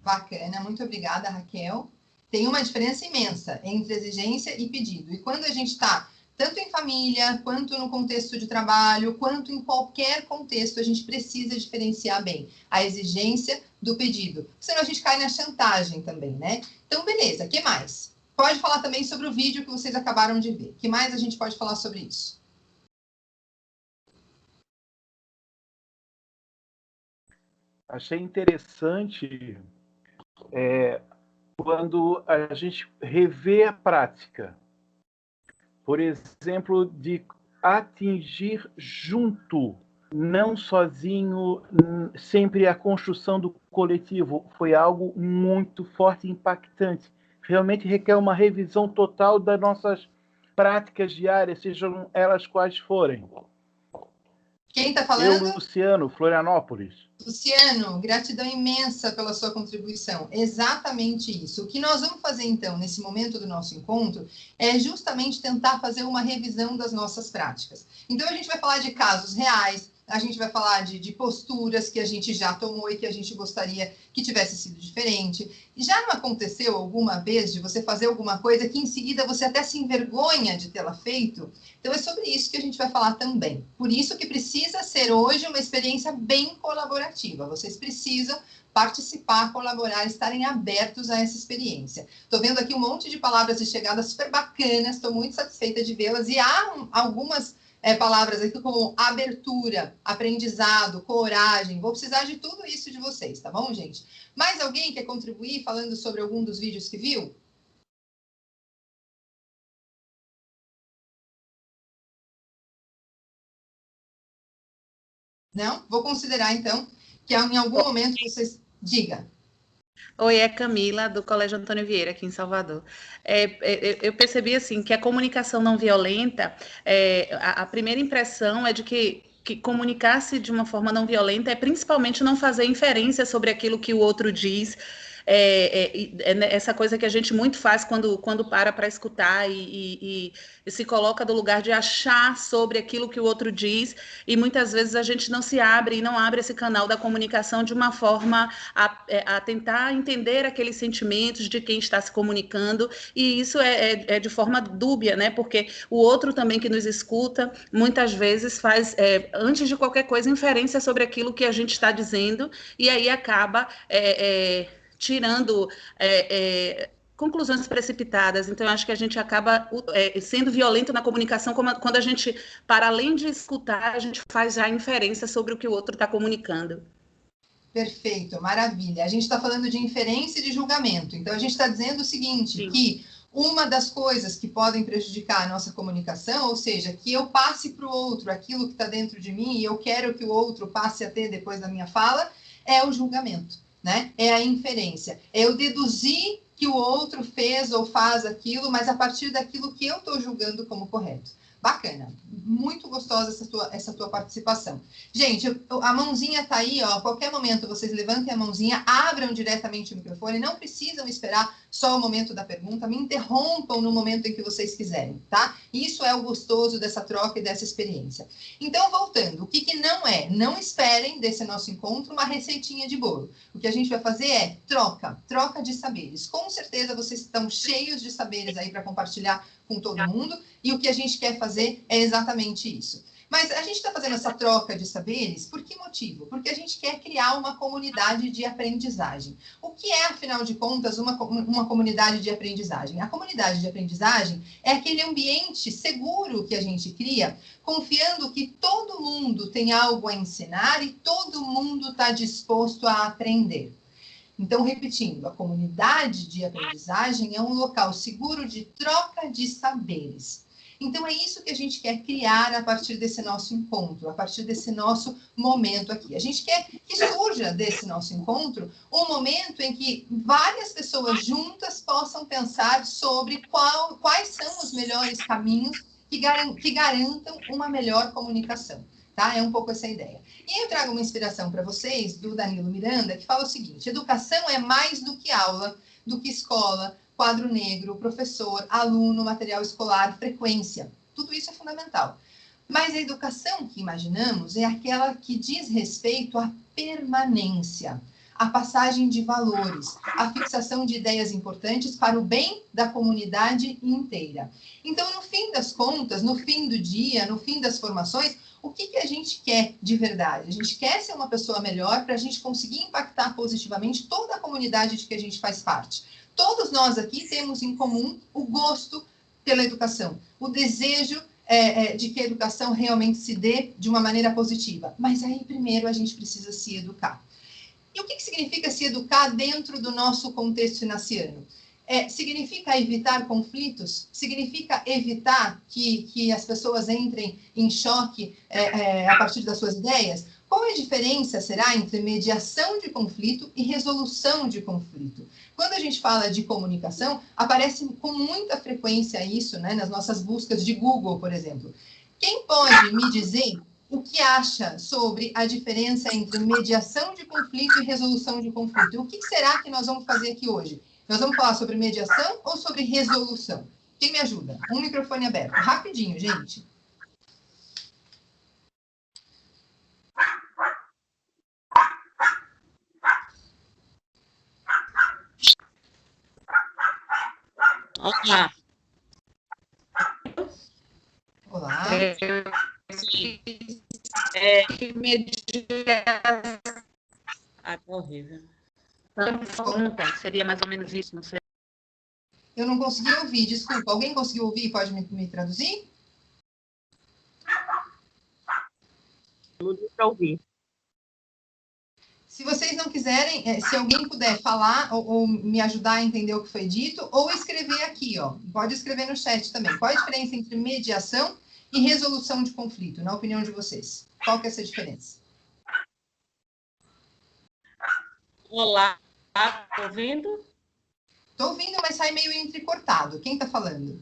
Speaker 5: Bacana, muito obrigada, Raquel. Tem uma diferença imensa entre exigência e pedido. E quando a gente está tanto em família, quanto no contexto de trabalho, quanto em qualquer contexto, a gente precisa diferenciar bem a exigência do pedido. Senão a gente cai na chantagem também, né? Então, beleza, o que mais? Pode falar também sobre o vídeo que vocês acabaram de ver. O que mais a gente pode falar sobre isso?
Speaker 10: Achei interessante quando a gente revê a prática. Por exemplo, de atingir junto, não sozinho, sempre a construção do coletivo. Foi algo muito forte e impactante. Realmente requer uma revisão total das nossas práticas diárias, sejam elas quais forem.
Speaker 5: Quem está falando?
Speaker 10: Eu, Luciano, Florianópolis.
Speaker 5: Luciano, gratidão imensa pela sua contribuição. Exatamente isso. O que nós vamos fazer, então, nesse momento do nosso encontro, é justamente tentar fazer uma revisão das nossas práticas. Então, a gente vai falar de casos reais, a gente vai falar de posturas que a gente já tomou e que a gente gostaria que tivesse sido diferente. E já não aconteceu alguma vez de você fazer alguma coisa que em seguida você até se envergonha de tê-la feito? Então é sobre isso que a gente vai falar também. Por isso que precisa ser hoje uma experiência bem colaborativa. Vocês precisam participar, colaborar, estarem abertos a essa experiência. Estou vendo aqui um monte de palavras de chegada super bacanas, estou muito satisfeita de vê-las e há algumas palavras aqui como abertura, aprendizado, coragem. Vou precisar de tudo isso de vocês, tá bom, gente? Mais alguém quer contribuir falando sobre algum dos vídeos que viu? Não? Vou considerar, então, que em algum momento vocês... Diga.
Speaker 11: Oi, é Camila, do Colégio Antônio Vieira, aqui em Salvador. Eu percebi, assim, que a comunicação não violenta, a primeira impressão é de que comunicar-se de uma forma não violenta é principalmente não fazer inferência sobre aquilo que o outro diz. Essa coisa que a gente muito faz quando para escutar e se coloca do lugar de achar sobre aquilo que o outro diz, e muitas vezes a gente não se abre e não abre esse canal da comunicação de uma forma a tentar entender aqueles sentimentos de quem está se comunicando, e isso é de forma dúbia, né? Porque o outro também que nos escuta, muitas vezes faz, antes de qualquer coisa, inferência sobre aquilo que a gente está dizendo, e aí acaba tirando conclusões precipitadas. Então, eu acho que a gente acaba sendo violento na comunicação quando a gente, para além de escutar, a gente faz já inferência sobre o que o outro está comunicando.
Speaker 5: Perfeito, maravilha. A gente está falando de inferência e de julgamento. Então, a gente está dizendo o seguinte, Sim. que uma das coisas que podem prejudicar a nossa comunicação, ou seja, que eu passe para o outro aquilo que está dentro de mim e eu quero que o outro passe a ter depois da minha fala, é o julgamento. Né? É a inferência, é eu deduzir que o outro fez ou faz aquilo, mas a partir daquilo que eu estou julgando como correto. Bacana, muito gostosa essa tua participação. Gente, a mãozinha está aí, ó, a qualquer momento vocês levantem a mãozinha, abram diretamente o microfone, não precisam esperar só o momento da pergunta, me interrompam no momento em que vocês quiserem, tá? Isso é o gostoso dessa troca e dessa experiência. Então, voltando, o que não é? Não esperem desse nosso encontro uma receitinha de bolo. O que a gente vai fazer é troca de saberes. Com certeza vocês estão cheios de saberes aí para compartilhar com todo mundo, e o que a gente quer fazer é exatamente isso. Mas a gente está fazendo essa troca de saberes por que motivo? Porque a gente quer criar uma comunidade de aprendizagem. O que é, afinal de contas, uma comunidade de aprendizagem? A comunidade de aprendizagem é aquele ambiente seguro que a gente cria, confiando que todo mundo tem algo a ensinar e todo mundo está disposto a aprender. Então, repetindo, a comunidade de aprendizagem é um local seguro de troca de saberes. Então, é isso que a gente quer criar a partir desse nosso encontro, a partir desse nosso momento aqui. A gente quer que surja desse nosso encontro um momento em que várias pessoas juntas possam pensar sobre quais são os melhores caminhos que garantam uma melhor comunicação. Tá? É um pouco essa ideia. E eu trago uma inspiração para vocês, do Danilo Miranda, que fala o seguinte: educação é mais do que aula, do que escola, quadro negro, professor, aluno, material escolar, frequência. Tudo isso é fundamental. Mas a educação que imaginamos é aquela que diz respeito à permanência, à passagem de valores, à fixação de ideias importantes para o bem da comunidade inteira. Então, no fim das contas, no fim do dia, no fim das formações, o que a gente quer de verdade? A gente quer ser uma pessoa melhor para a gente conseguir impactar positivamente toda a comunidade de que a gente faz parte. Todos nós aqui temos em comum o gosto pela educação, o desejo de que a educação realmente se dê de uma maneira positiva. Mas aí, primeiro, a gente precisa se educar. E o que significa se educar dentro do nosso contexto inaciano? Significa evitar conflitos? Significa evitar que as pessoas entrem em choque a partir das suas ideias? Qual é a diferença, será, entre mediação de conflito e resolução de conflito? Quando a gente fala de comunicação, aparece com muita frequência isso, né, nas nossas buscas de Google, por exemplo. Quem pode me dizer o que acha sobre a diferença entre mediação de conflito e resolução de conflito? O que será que nós vamos fazer aqui hoje? Nós vamos falar sobre mediação ou sobre resolução? Quem me ajuda? Um microfone aberto. Rapidinho, gente.
Speaker 8: Olá.
Speaker 5: Olá.
Speaker 8: Tá horrível.
Speaker 11: Seria mais ou menos isso, não sei.
Speaker 5: Eu não consegui ouvir, desculpa. Alguém conseguiu ouvir? Pode me traduzir?
Speaker 8: Não deu para ouvir.
Speaker 5: Se vocês não quiserem, se alguém puder falar ou me ajudar a entender o que foi dito, ou escrever aqui, ó. Pode escrever no chat também. Qual a diferença entre mediação e resolução de conflito, na opinião de vocês? Qual que é essa diferença?
Speaker 8: Olá, tá ouvindo?
Speaker 5: Estou ouvindo, mas sai meio entrecortado. Quem está falando?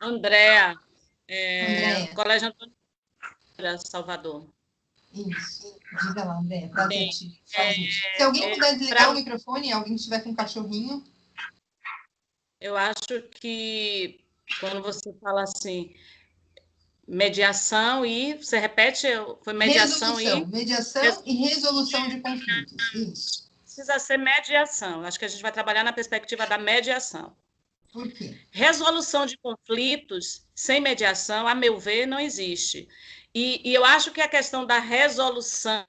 Speaker 8: Andréa,
Speaker 5: Andréia.
Speaker 8: Colégio Antônio Vieira, Salvador.
Speaker 5: Isso. Diga lá, Andréia. Prazer
Speaker 8: Bem,
Speaker 5: te fazer. Se alguém puder desligar o microfone, alguém que estiver com um cachorrinho.
Speaker 8: Eu acho que quando você fala assim, mediação e... Você repete? Foi mediação
Speaker 5: resolução,
Speaker 8: e...
Speaker 5: mediação e resolução de conflitos. Isso.
Speaker 8: Precisa ser mediação. Acho que a gente vai trabalhar na perspectiva da mediação.
Speaker 5: Por quê?
Speaker 8: Resolução de conflitos sem mediação, a meu ver, não existe. E eu acho que a questão da resolução,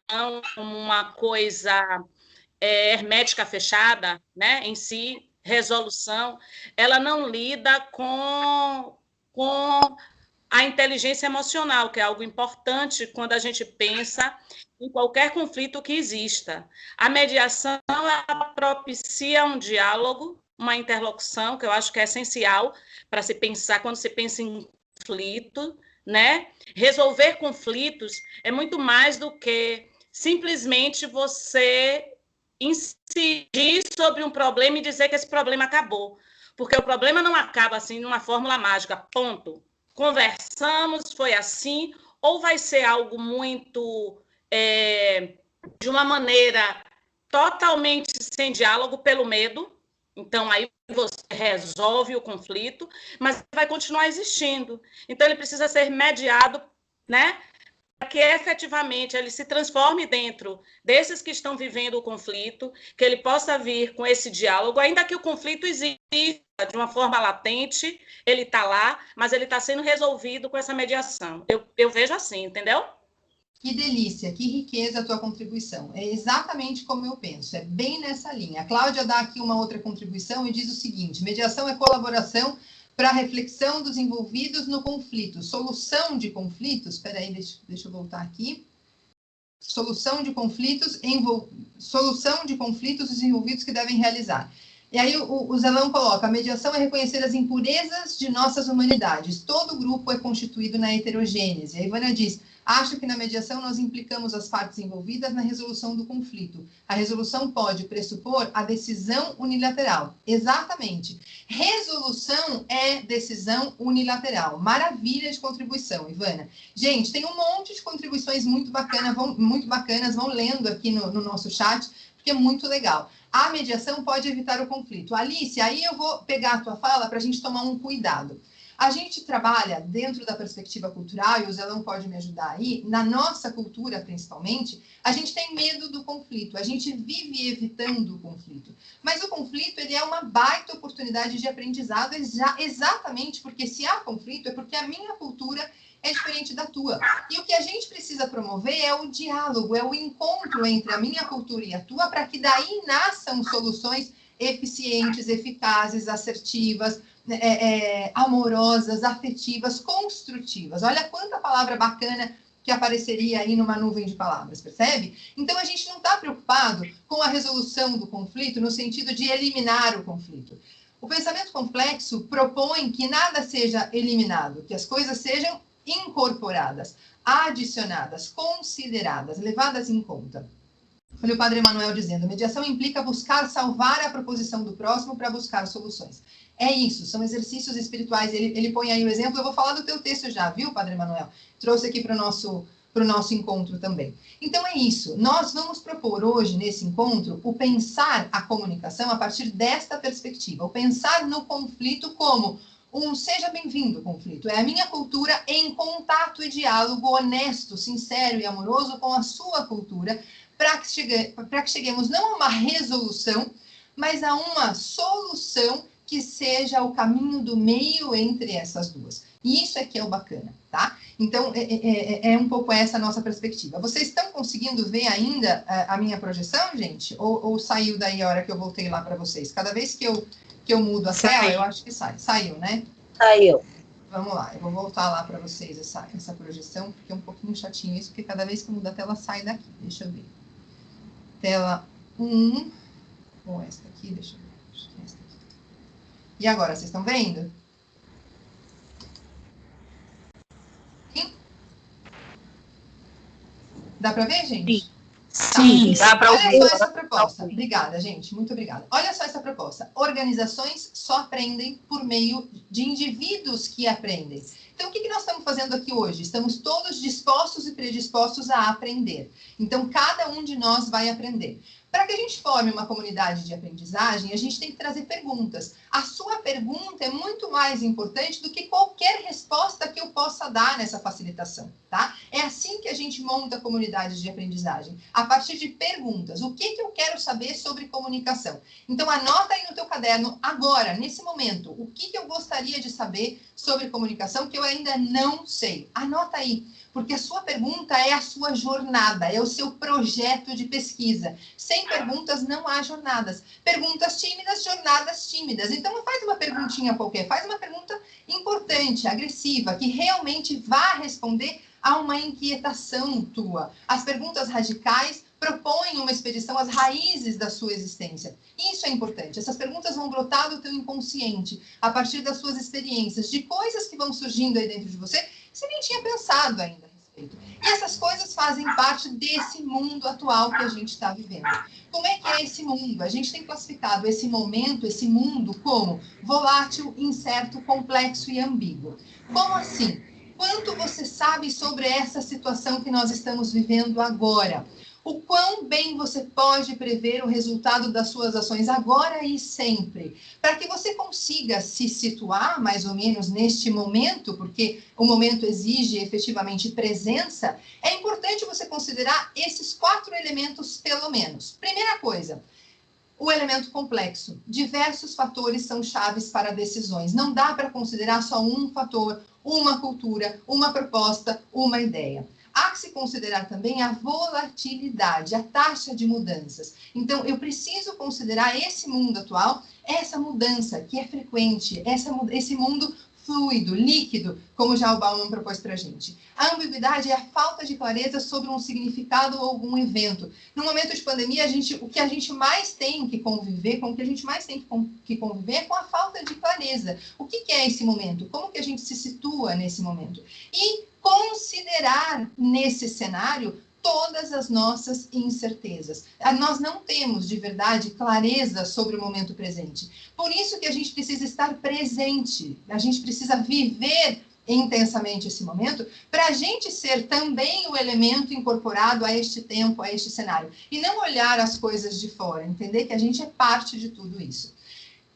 Speaker 8: uma coisa hermética fechada, né, em si, resolução, ela não lida com a inteligência emocional, que é algo importante quando a gente pensa em qualquer conflito que exista. A mediação ela propicia um diálogo, uma interlocução, que eu acho que é essencial para se pensar, quando se pensa em conflito, né? Resolver conflitos é muito mais do que simplesmente você incidir sobre um problema e dizer que esse problema acabou. Porque o problema não acaba assim numa fórmula mágica, ponto. Conversamos, foi assim, ou vai ser algo muito de uma maneira totalmente sem diálogo pelo medo. Então, aí você resolve o conflito, mas vai continuar existindo. Então, ele precisa ser mediado, né? Para que efetivamente ele se transforme dentro desses que estão vivendo o conflito, que ele possa vir com esse diálogo, ainda que o conflito exista de uma forma latente, ele está lá, mas ele está sendo resolvido com essa mediação. Eu vejo assim, entendeu?
Speaker 5: Que delícia, que riqueza a tua contribuição. É exatamente como eu penso, é bem nessa linha. A Cláudia dá aqui uma outra contribuição e diz o seguinte: mediação é colaboração para a reflexão dos envolvidos no conflito. Solução de conflitos, espera aí, deixa eu voltar aqui. Solução de conflitos dos envolvidos que devem realizar. E aí o Zelão coloca: a mediação é reconhecer as impurezas de nossas humanidades. Todo grupo é constituído na heterogênese. A Ivana diz: acho que na mediação nós implicamos as partes envolvidas na resolução do conflito. A resolução pode pressupor a decisão unilateral. Exatamente. Resolução é decisão unilateral. Maravilha de contribuição, Ivana. Gente, tem um monte de contribuições muito bacanas, vão lendo aqui no nosso chat, porque é muito legal. A mediação pode evitar o conflito. Alice, aí eu vou pegar a tua fala para a gente tomar um cuidado. A gente trabalha dentro da perspectiva cultural, e o Zelão pode me ajudar aí, na nossa cultura principalmente, a gente tem medo do conflito, a gente vive evitando o conflito. Mas o conflito, ele é uma baita oportunidade de aprendizado, exatamente porque se há conflito, é porque a minha cultura é diferente da tua. E o que a gente precisa promover é o diálogo, é o encontro entre a minha cultura e a tua, para que daí nasçam soluções eficientes, eficazes, assertivas, amorosas, afetivas, construtivas. Olha quanta palavra bacana que apareceria aí numa nuvem de palavras, percebe? Então, a gente não está preocupado com a resolução do conflito no sentido de eliminar o conflito. O pensamento complexo propõe que nada seja eliminado, que as coisas sejam incorporadas, adicionadas, consideradas, levadas em conta. Olha o Padre Emanuel dizendo: mediação implica buscar salvar a proposição do próximo para buscar soluções. É isso, são exercícios espirituais. Ele põe aí o exemplo, eu vou falar do teu texto já, viu, Padre Emanuel? Trouxe aqui para o nosso encontro também. Então é isso, nós vamos propor hoje, nesse encontro, o pensar a comunicação a partir desta perspectiva, o pensar no conflito como seja bem-vindo conflito, é a minha cultura em contato e diálogo honesto, sincero e amoroso com a sua cultura, para que cheguemos não a uma resolução, mas a uma solução que seja o caminho do meio entre essas duas. E isso é que é o bacana, tá? Então, é um pouco essa a nossa perspectiva. Vocês estão conseguindo ver ainda a minha projeção, gente? Ou saiu daí a hora que eu voltei lá para vocês? Cada vez que eu mudo a tela, eu acho que sai. Saiu, né?
Speaker 8: Saiu.
Speaker 5: Vamos lá, eu vou voltar lá para vocês essa projeção, porque é um pouquinho chatinho isso, porque cada vez que eu mudo a tela, sai daqui. Deixa eu ver. Tela 1, ou esta aqui, deixa eu ver. Acho que é esta aqui. E agora, vocês estão vendo? Sim? Dá para ver, gente?
Speaker 9: Sim,
Speaker 8: dá para ouvir.
Speaker 5: Olha só essa proposta. Obrigada, gente. Muito obrigada. Olha só essa proposta. Organizações só aprendem por meio de indivíduos que aprendem. Então, o que nós estamos fazendo aqui hoje? Estamos todos dispostos e predispostos a aprender. Então, cada um de nós vai aprender. Para que a gente forme uma comunidade de aprendizagem, a gente tem que trazer perguntas. A sua pergunta é muito mais importante do que qualquer resposta que eu possa dar nessa facilitação, tá? É assim que a gente monta comunidades de aprendizagem, a partir de perguntas. O que eu quero saber sobre comunicação? Então, anota aí no teu caderno, agora, nesse momento, o que eu gostaria de saber sobre comunicação que eu ainda não sei. Anota aí. Porque a sua pergunta é a sua jornada, é o seu projeto de pesquisa. Sem perguntas não há jornadas. Perguntas tímidas, jornadas tímidas. Então não faz uma perguntinha qualquer, faz uma pergunta importante, agressiva, que realmente vá responder a uma inquietação tua. As perguntas radicais propõem uma expedição às raízes da sua existência. Isso é importante. Essas perguntas vão brotar do teu inconsciente, a partir das suas experiências, de coisas que vão surgindo aí dentro de você, você nem tinha pensado ainda a respeito. E essas coisas fazem parte desse mundo atual que a gente está vivendo. Como é que é esse mundo? A gente tem classificado esse momento, esse mundo, como volátil, incerto, complexo e ambíguo. Como assim? Quanto você sabe sobre essa situação que nós estamos vivendo agora? O quão bem você pode prever o resultado das suas ações agora e sempre, para que você consiga se situar mais ou menos neste momento, porque o momento exige efetivamente presença, é importante você considerar esses 4 elementos pelo menos. Primeira coisa, o elemento complexo. Diversos fatores são chaves para decisões. Não dá para considerar só um fator, uma cultura, uma proposta, uma ideia. Há que se considerar também a volatilidade, a taxa de mudanças. Então, eu preciso considerar esse mundo atual, essa mudança que é frequente, esse mundo fluido, líquido, como já o Bauman propôs para a gente. A ambiguidade é a falta de clareza sobre um significado ou algum evento. No momento de pandemia, o que a gente mais tem que conviver, com o que a gente mais tem que conviver é com a falta de clareza. O que é esse momento? Como que a gente se situa nesse momento? E considerar nesse cenário todas as nossas incertezas. Nós não temos, de verdade, clareza sobre o momento presente. Por isso que a gente precisa estar presente, a gente precisa viver intensamente esse momento, para a gente ser também o elemento incorporado a este tempo, a este cenário. E não olhar as coisas de fora, entender que a gente é parte de tudo isso.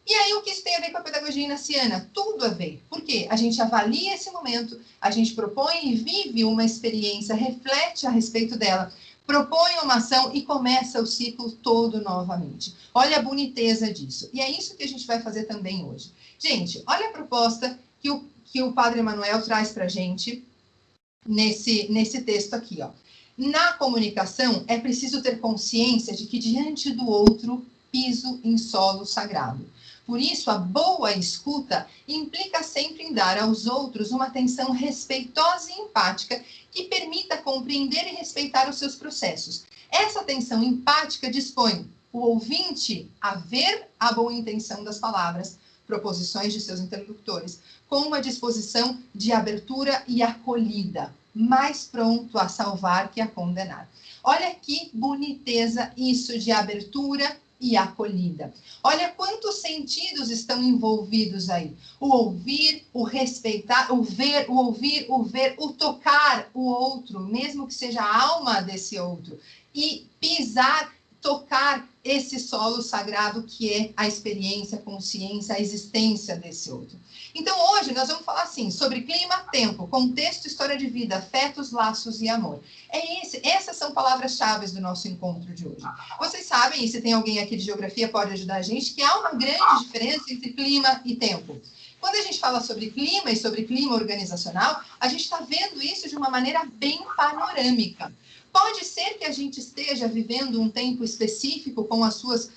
Speaker 5: E aí, o que isso tem a ver com a pedagogia inaciana? Tudo a ver. Por quê? A gente avalia esse momento, a gente propõe e vive uma experiência, reflete a respeito dela, propõe uma ação e começa o ciclo todo novamente. Olha a boniteza disso. E é isso que a gente vai fazer também hoje. Gente, olha a proposta que o Padre Emanuel traz para a gente nesse texto aqui, ó. Na comunicação, é preciso ter consciência de que diante do outro, piso em solo sagrado. Por isso, a boa escuta implica sempre em dar aos outros uma atenção respeitosa e empática que permita compreender e respeitar os seus processos. Essa atenção empática dispõe o ouvinte a ver a boa intenção das palavras, proposições de seus interlocutores, com uma disposição de abertura e acolhida, mais pronto a salvar que a condenar. Olha que boniteza isso de abertura e acolhida. Olha quantos sentidos estão envolvidos aí. O ouvir, o respeitar, o ver, o ouvir, o ver, o tocar o outro, mesmo que seja a alma desse outro. E pisar, tocar esse solo sagrado que é a experiência, a consciência, a existência desse outro. Então, hoje nós vamos falar assim, sobre clima, tempo, contexto, história de vida, afetos, laços e amor. Essas são palavras-chave do nosso encontro de hoje. Vocês sabem, e se tem alguém aqui de geografia pode ajudar a gente, que há uma grande diferença entre clima e tempo. Quando a gente fala sobre clima e sobre clima organizacional, a gente está vendo isso de uma maneira bem panorâmica. Pode ser que a gente esteja vivendo um tempo específico com as suas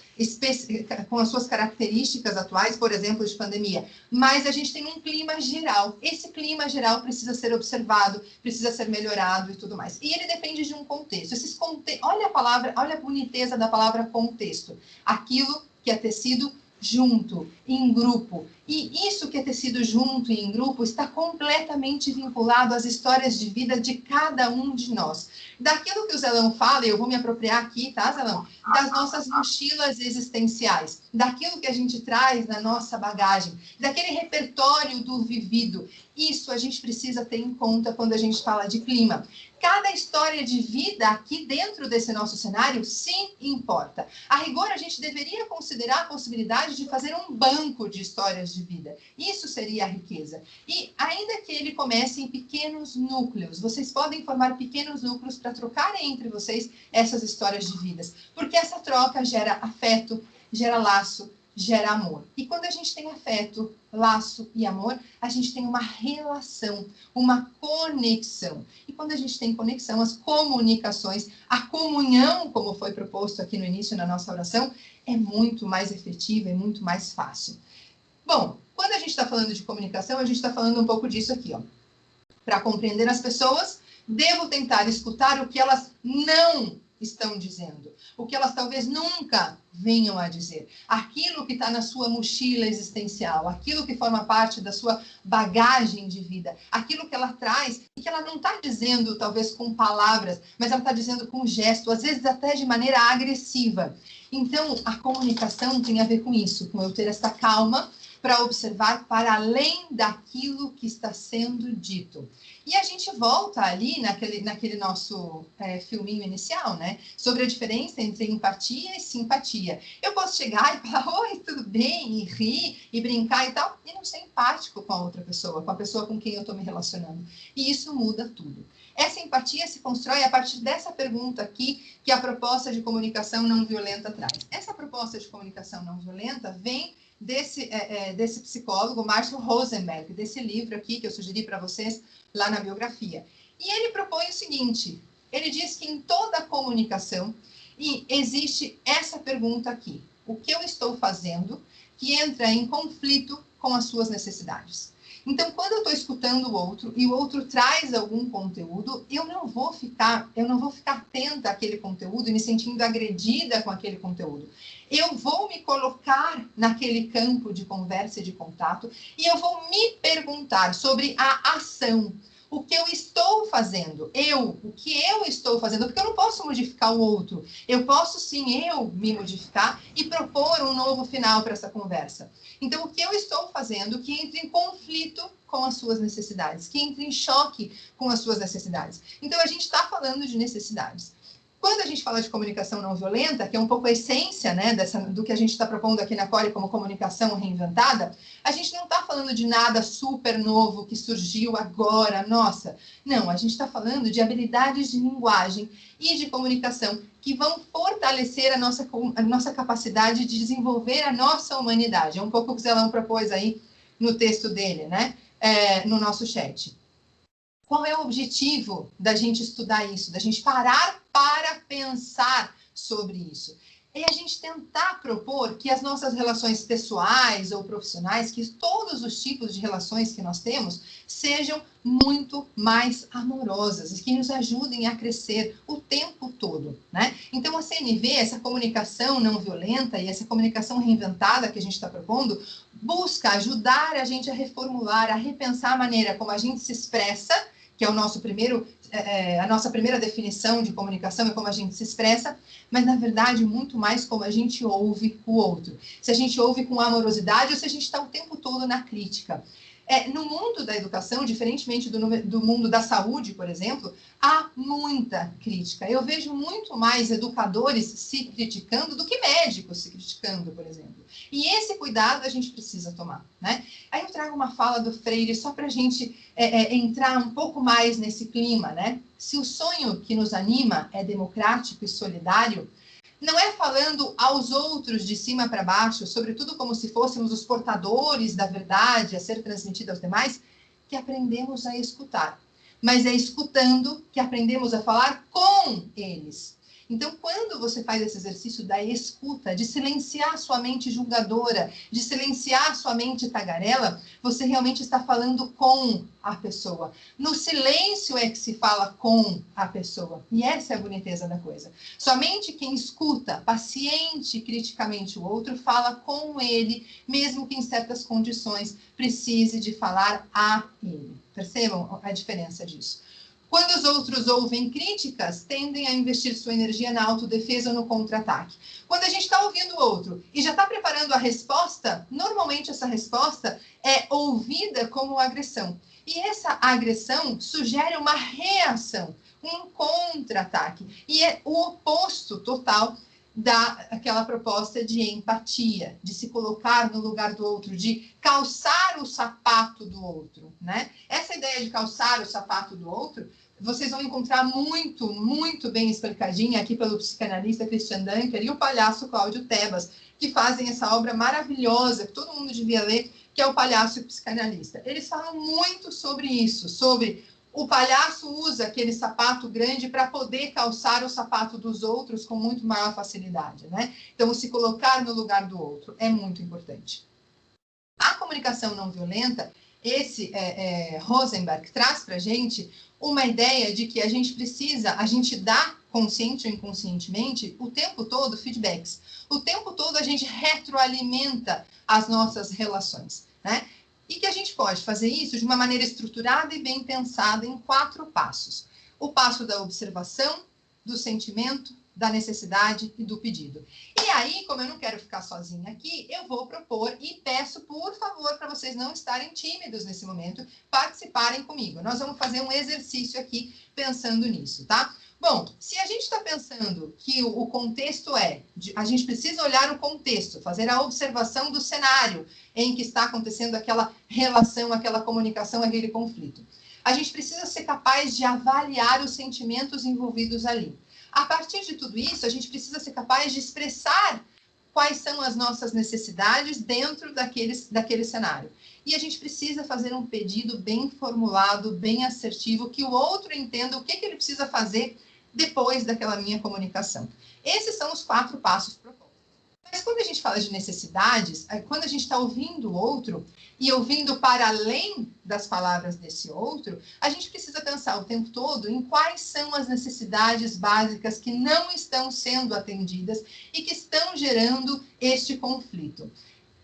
Speaker 5: características atuais, por exemplo, de pandemia, mas a gente tem um clima geral. Esse clima geral precisa ser observado, precisa ser melhorado e tudo mais. E ele depende de um contexto. Olha a boniteza da palavra contexto. Aquilo que é tecido junto, em grupo. E isso que é tecido junto e em grupo está completamente vinculado às histórias de vida de cada um de nós. Daquilo que o Zelão fala, e eu vou me apropriar aqui, tá, Zelão? Das nossas mochilas existenciais, daquilo que a gente traz na nossa bagagem, daquele repertório do vivido. Isso a gente precisa ter em conta quando a gente fala de clima. Cada história de vida aqui dentro desse nosso cenário sim importa. A rigor, a gente deveria considerar a possibilidade de fazer um banco de histórias de vida. Isso seria a riqueza. E ainda que ele comece em pequenos núcleos, vocês podem formar pequenos núcleos para trocarem entre vocês essas histórias de vidas. Porque essa troca gera afeto, gera laço, gera amor. E quando a gente tem afeto, laço e amor, a gente tem uma relação, uma conexão. E quando a gente tem conexão, as comunicações, a comunhão, como foi proposto aqui no início na nossa oração, é muito mais efetiva, é muito mais fácil. Bom, quando a gente está falando de comunicação, a gente está falando um pouco disso aqui, ó. Para compreender as pessoas, devo tentar escutar o que elas não estão dizendo, o que elas talvez nunca venham a dizer, aquilo que está na sua mochila existencial, aquilo que forma parte da sua bagagem de vida, aquilo que ela traz e que ela não está dizendo talvez com palavras, mas ela está dizendo com gesto, às vezes até de maneira agressiva. Então, a comunicação tem a ver com isso, com eu ter essa calma para observar para além daquilo que está sendo dito. E a gente volta ali naquele nosso filminho inicial, né? Sobre a diferença entre empatia e simpatia. Eu posso chegar e falar, oi, tudo bem? E rir, e brincar e tal, e não ser empático com a outra pessoa, com a pessoa com quem eu estou me relacionando. E isso muda tudo. Essa empatia se constrói a partir dessa pergunta aqui, que a proposta de comunicação não violenta traz. Essa proposta de comunicação não violenta vem desse psicólogo, Marshall Rosenberg, desse livro aqui que eu sugeri para vocês lá na biografia. E ele propõe o seguinte, ele diz que em toda comunicação existe essa pergunta aqui, o que eu estou fazendo que entra em conflito com as suas necessidades. Então, quando eu estou escutando o outro e o outro traz algum conteúdo, eu não vou ficar atenta àquele conteúdo e me sentindo agredida com aquele conteúdo. Eu vou me colocar naquele campo de conversa e de contato e eu vou me perguntar sobre a ação. O que eu estou fazendo, o que eu estou fazendo, porque eu não posso modificar o outro. Eu posso sim, eu me modificar e propor um novo final para essa conversa. Então, o que eu estou fazendo que entre em conflito com as suas necessidades, que entre em choque com as suas necessidades. Então, a gente está falando de necessidades. Quando a gente fala de comunicação não violenta, que é um pouco a essência, né, do que a gente está propondo aqui na Core como comunicação reinventada, a gente não está falando de nada super novo que surgiu agora, nossa. Não, a gente está falando de habilidades de linguagem e de comunicação que vão fortalecer a nossa capacidade de desenvolver a nossa humanidade. É um pouco o que o Zelão propôs aí no texto dele, né, no nosso chat. Qual é o objetivo da gente estudar isso, da gente parar para pensar sobre isso? É a gente tentar propor que as nossas relações pessoais ou profissionais, que todos os tipos de relações que nós temos, sejam muito mais amorosas e que nos ajudem a crescer o tempo todo, né? Então, a CNV, essa comunicação não violenta e essa comunicação reinventada que a gente está propondo, busca ajudar a gente a reformular, a repensar a maneira como a gente se expressa, que é a nossa primeira definição de comunicação, é como a gente se expressa, mas, na verdade, muito mais como a gente ouve o outro. Se a gente ouve com amorosidade ou se a gente está o tempo todo na crítica. No mundo da educação, diferentemente do mundo da saúde, por exemplo, há muita crítica. Eu vejo muito mais educadores se criticando do que médicos se criticando, por exemplo. E esse cuidado a gente precisa tomar, né? Aí eu trago uma fala do Freire só para a gente entrar um pouco mais nesse clima, né? Se o sonho que nos anima é democrático e solidário, não é falando aos outros de cima para baixo, sobretudo como se fôssemos os portadores da verdade a ser transmitida aos demais, que aprendemos a escutar. Mas é escutando que aprendemos a falar com eles. Então, quando você faz esse exercício da escuta, de silenciar sua mente julgadora, de silenciar sua mente tagarela, você realmente está falando com a pessoa. No silêncio é que se fala com a pessoa. E essa é a boniteza da coisa. Somente quem escuta paciente e criticamente o outro fala com ele, mesmo que em certas condições precise de falar a ele. Percebam a diferença disso? Quando os outros ouvem críticas, tendem a investir sua energia na autodefesa ou no contra-ataque. Quando a gente está ouvindo o outro e já está preparando a resposta, normalmente essa resposta é ouvida como agressão. E essa agressão sugere uma reação, um contra-ataque. E é o oposto total daquela proposta de empatia, de se colocar no lugar do outro, de calçar o sapato do outro, né? Essa ideia de calçar o sapato do outro, vocês vão encontrar muito, muito bem explicadinha aqui pelo psicanalista Christian Dunker e o palhaço Cláudio Tebas, que fazem essa obra maravilhosa, que todo mundo devia ler, que é o Palhaço e o Psicanalista. Eles falam muito sobre isso, sobre o palhaço usa aquele sapato grande para poder calçar o sapato dos outros com muito maior facilidade, né? Então, se colocar no lugar do outro é muito importante. A comunicação não violenta, esse Rosenberg traz para a gente uma ideia de que a gente dá consciente ou inconscientemente, o tempo todo feedbacks. O tempo todo a gente retroalimenta as nossas relações, né? E que a gente pode fazer isso de uma maneira estruturada e bem pensada em 4 passos. O passo da observação, do sentimento, da necessidade e do pedido. E aí, como eu não quero ficar sozinha aqui, eu vou propor e peço, por favor, para vocês não estarem tímidos nesse momento, participarem comigo. Nós vamos fazer um exercício aqui pensando nisso, tá? Bom, se a gente está pensando que o contexto a gente precisa olhar o contexto, fazer a observação do cenário em que está acontecendo aquela relação, aquela comunicação, aquele conflito. A gente precisa ser capaz de avaliar os sentimentos envolvidos ali. A partir de tudo isso, a gente precisa ser capaz de expressar quais são as nossas necessidades dentro daquele cenário. E a gente precisa fazer um pedido bem formulado, bem assertivo, que o outro entenda o que ele precisa fazer depois daquela minha comunicação. Esses são os 4 passos propostos. Mas quando a gente fala de necessidades, quando a gente está ouvindo o outro e ouvindo para além das palavras desse outro, a gente precisa pensar o tempo todo em quais são as necessidades básicas que não estão sendo atendidas e que estão gerando este conflito.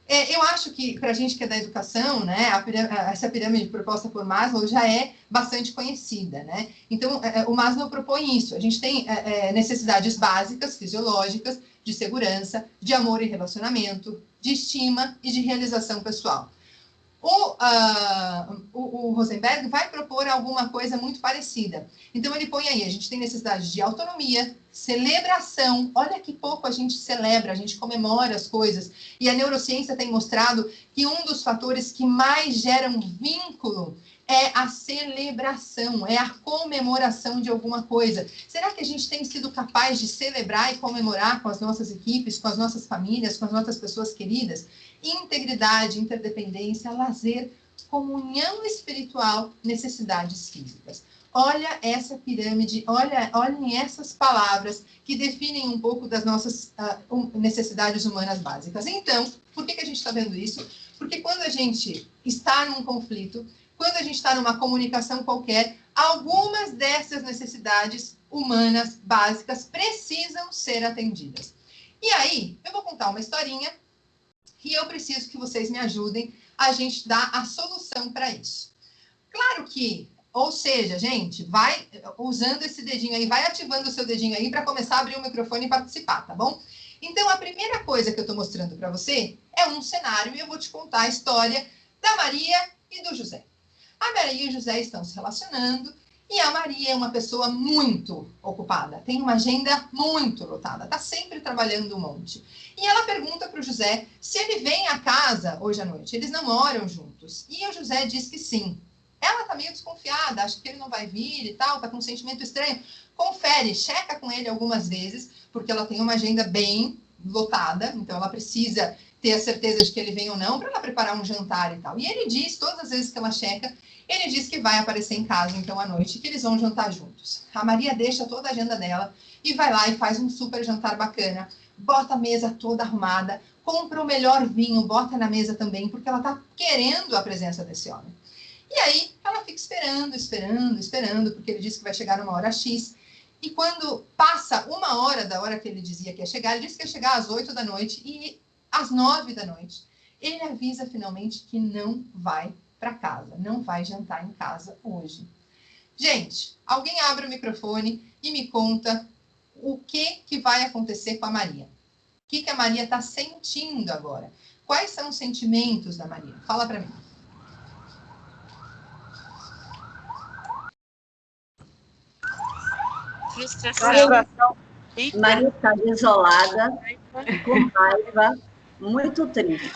Speaker 5: Eu acho que, para a gente que é da educação, né, essa pirâmide proposta por Maslow já é bastante conhecida, né? Então, o Maslow propõe isso. A gente tem necessidades básicas, fisiológicas, de segurança, de amor e relacionamento, de estima e de realização pessoal. O Rosenberg vai propor alguma coisa muito parecida. Então, ele põe aí, a gente tem necessidade de autonomia, celebração. Olha que pouco a gente celebra, a gente comemora as coisas. E a neurociência tem mostrado que um dos fatores que mais geram vínculo é a celebração, é a comemoração de alguma coisa. Será que a gente tem sido capaz de celebrar e comemorar com as nossas equipes, com as nossas famílias, com as nossas pessoas queridas? Integridade, interdependência, lazer, comunhão espiritual, necessidades físicas. Olha essa pirâmide, olhem essas palavras que definem um pouco das nossas necessidades humanas básicas. Então, por que a gente está vendo isso? Porque quando a gente está num conflito, quando a gente está numa comunicação qualquer, algumas dessas necessidades humanas básicas precisam ser atendidas. E aí, eu vou contar uma historinha e eu preciso que vocês me ajudem a gente dar a solução para isso. Claro que, ou seja, gente, vai usando esse dedinho aí, vai ativando o seu dedinho aí para começar a abrir o microfone e participar, tá bom? Então, a primeira coisa que eu estou mostrando para você é um cenário e eu vou te contar a história da Maria e do José. A Maria e o José estão se relacionando e a Maria é uma pessoa muito ocupada, tem uma agenda muito lotada, está sempre trabalhando um monte. E ela pergunta para o José se ele vem à casa hoje à noite. Eles não moram juntos. E o José diz que sim. Ela está meio desconfiada, acha que ele não vai vir e tal, está com um sentimento estranho. Confere, checa com ele algumas vezes, porque ela tem uma agenda bem lotada, então ela precisa ter a certeza de que ele vem ou não, para ela preparar um jantar e tal. E ele diz, todas as vezes que ela checa, ele diz que vai aparecer em casa, então, à noite, que eles vão jantar juntos. A Maria deixa toda a agenda dela e vai lá e faz um super jantar bacana, bota a mesa toda arrumada, compra o melhor vinho, bota na mesa também, porque ela tá querendo a presença desse homem. E aí, ela fica esperando, porque ele diz que vai chegar numa hora X. E quando passa 1 hora da hora que ele dizia que ia chegar, ele disse que ia chegar às 8 da noite, e às 9 da noite, ele avisa finalmente que não vai para casa, não vai jantar em casa hoje. Gente, alguém abre o microfone e me conta o que vai acontecer com a Maria. O que a Maria está sentindo agora? Quais são os sentimentos da Maria? Fala para mim.
Speaker 12: Frustração. Maria está desolada, com raiva, muito triste.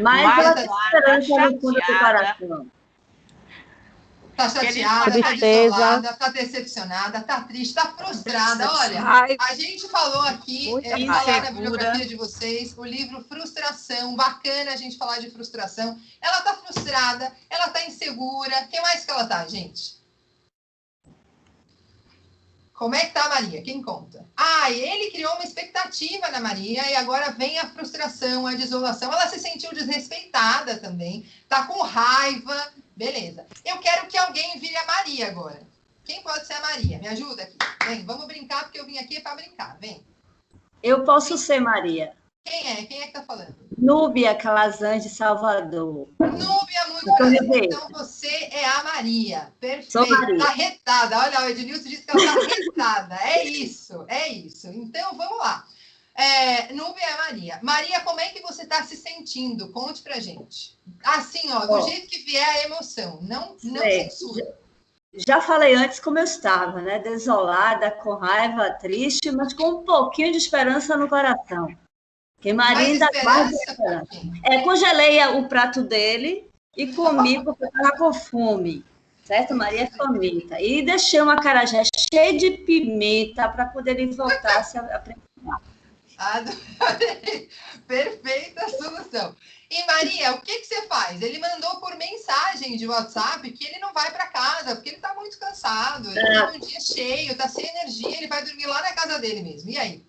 Speaker 12: Mas ela tem esperança no fundo do coração.
Speaker 5: Está chateada, está desolada, está decepcionada, está triste, está frustrada. Olha, a gente falou aqui, tá lá na bibliografia de vocês, o livro Frustração, bacana a gente falar de frustração. Ela está frustrada, ela está insegura. O que mais que ela está, gente? Como é que tá a Maria? Quem conta? Ele criou uma expectativa na Maria e agora vem a frustração, a desolação. Ela se sentiu desrespeitada também, tá com raiva. Beleza. Eu quero que alguém vire a Maria agora. Quem pode ser a Maria? Me ajuda aqui. Vem, vamos brincar, porque eu vim aqui para brincar. Vem.
Speaker 12: Eu posso ser Maria.
Speaker 5: Quem é? Quem é que tá falando?
Speaker 12: Núbia Calazans de Salvador.
Speaker 5: Núbia, muito bem. Então você é a Maria. Perfeito.
Speaker 12: Sou Maria.
Speaker 5: Tá retada. Olha, o Ednilson disse que ela tá retada. É isso, é isso. Então, vamos lá. Núbia é a Maria. Maria, como é que você está se sentindo? Conte pra gente. Assim, ó, do jeito que vier a emoção. Não censura.
Speaker 12: Já falei antes como eu estava, né? Desolada, com raiva, triste, mas com um pouquinho de esperança no coração. Porque Maria ainda guarda esperança. Congelei o prato dele e comi porque estava com fome. Certo? Maria é faminta. E deixei uma acarajé cheia de pimenta para poder ele voltar a se apresentar.
Speaker 5: Adorei. Perfeita solução. E Maria, o que você faz? Ele mandou por mensagem de WhatsApp que ele não vai para casa, porque ele está muito cansado, ele tem um dia cheio, está sem energia, ele vai dormir lá na casa dele mesmo. E aí?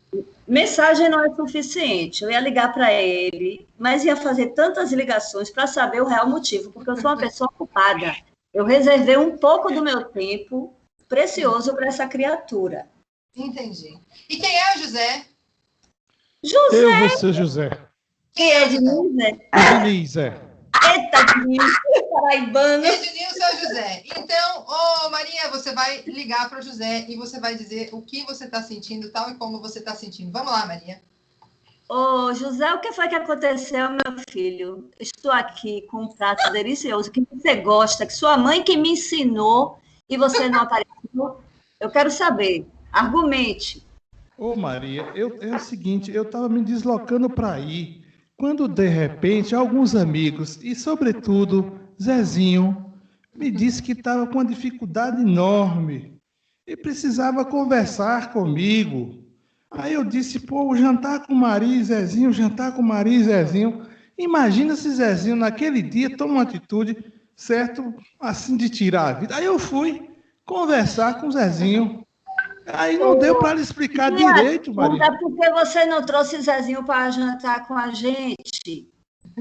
Speaker 12: Mensagem não é suficiente. Eu ia ligar para ele, mas ia fazer tantas ligações para saber o real motivo, porque eu sou uma pessoa ocupada. Eu reservei um pouco do meu tempo precioso para essa criatura.
Speaker 5: Entendi. E quem é o José?
Speaker 7: José. Eu vou ser José.
Speaker 12: Quem é Ednilson?
Speaker 7: Ednilson.
Speaker 12: Eita, Ednilson, paraibano.
Speaker 5: Ednilson é o José. Então, Maria, você vai ligar para o José e você vai dizer o que você está sentindo, tal e como você está sentindo. Vamos lá, Maria.
Speaker 12: José, o que foi que aconteceu, meu filho? Estou aqui com um prato delicioso que você gosta, que sua mãe que me ensinou e você não apareceu. Eu quero saber. Argumente.
Speaker 7: Maria, é o seguinte, eu estava me deslocando para ir, quando de repente alguns amigos, e sobretudo Zezinho, me disse que estava com uma dificuldade enorme e precisava conversar comigo. Aí eu disse, jantar com Maria e Zezinho, jantar com Maria e Zezinho. Imagina se Zezinho naquele dia toma uma atitude, certo, assim de tirar a vida. Aí eu fui conversar com Zezinho. Aí não deu para lhe explicar direito, Maria.
Speaker 12: Por que você não trouxe Zezinho para jantar com a gente?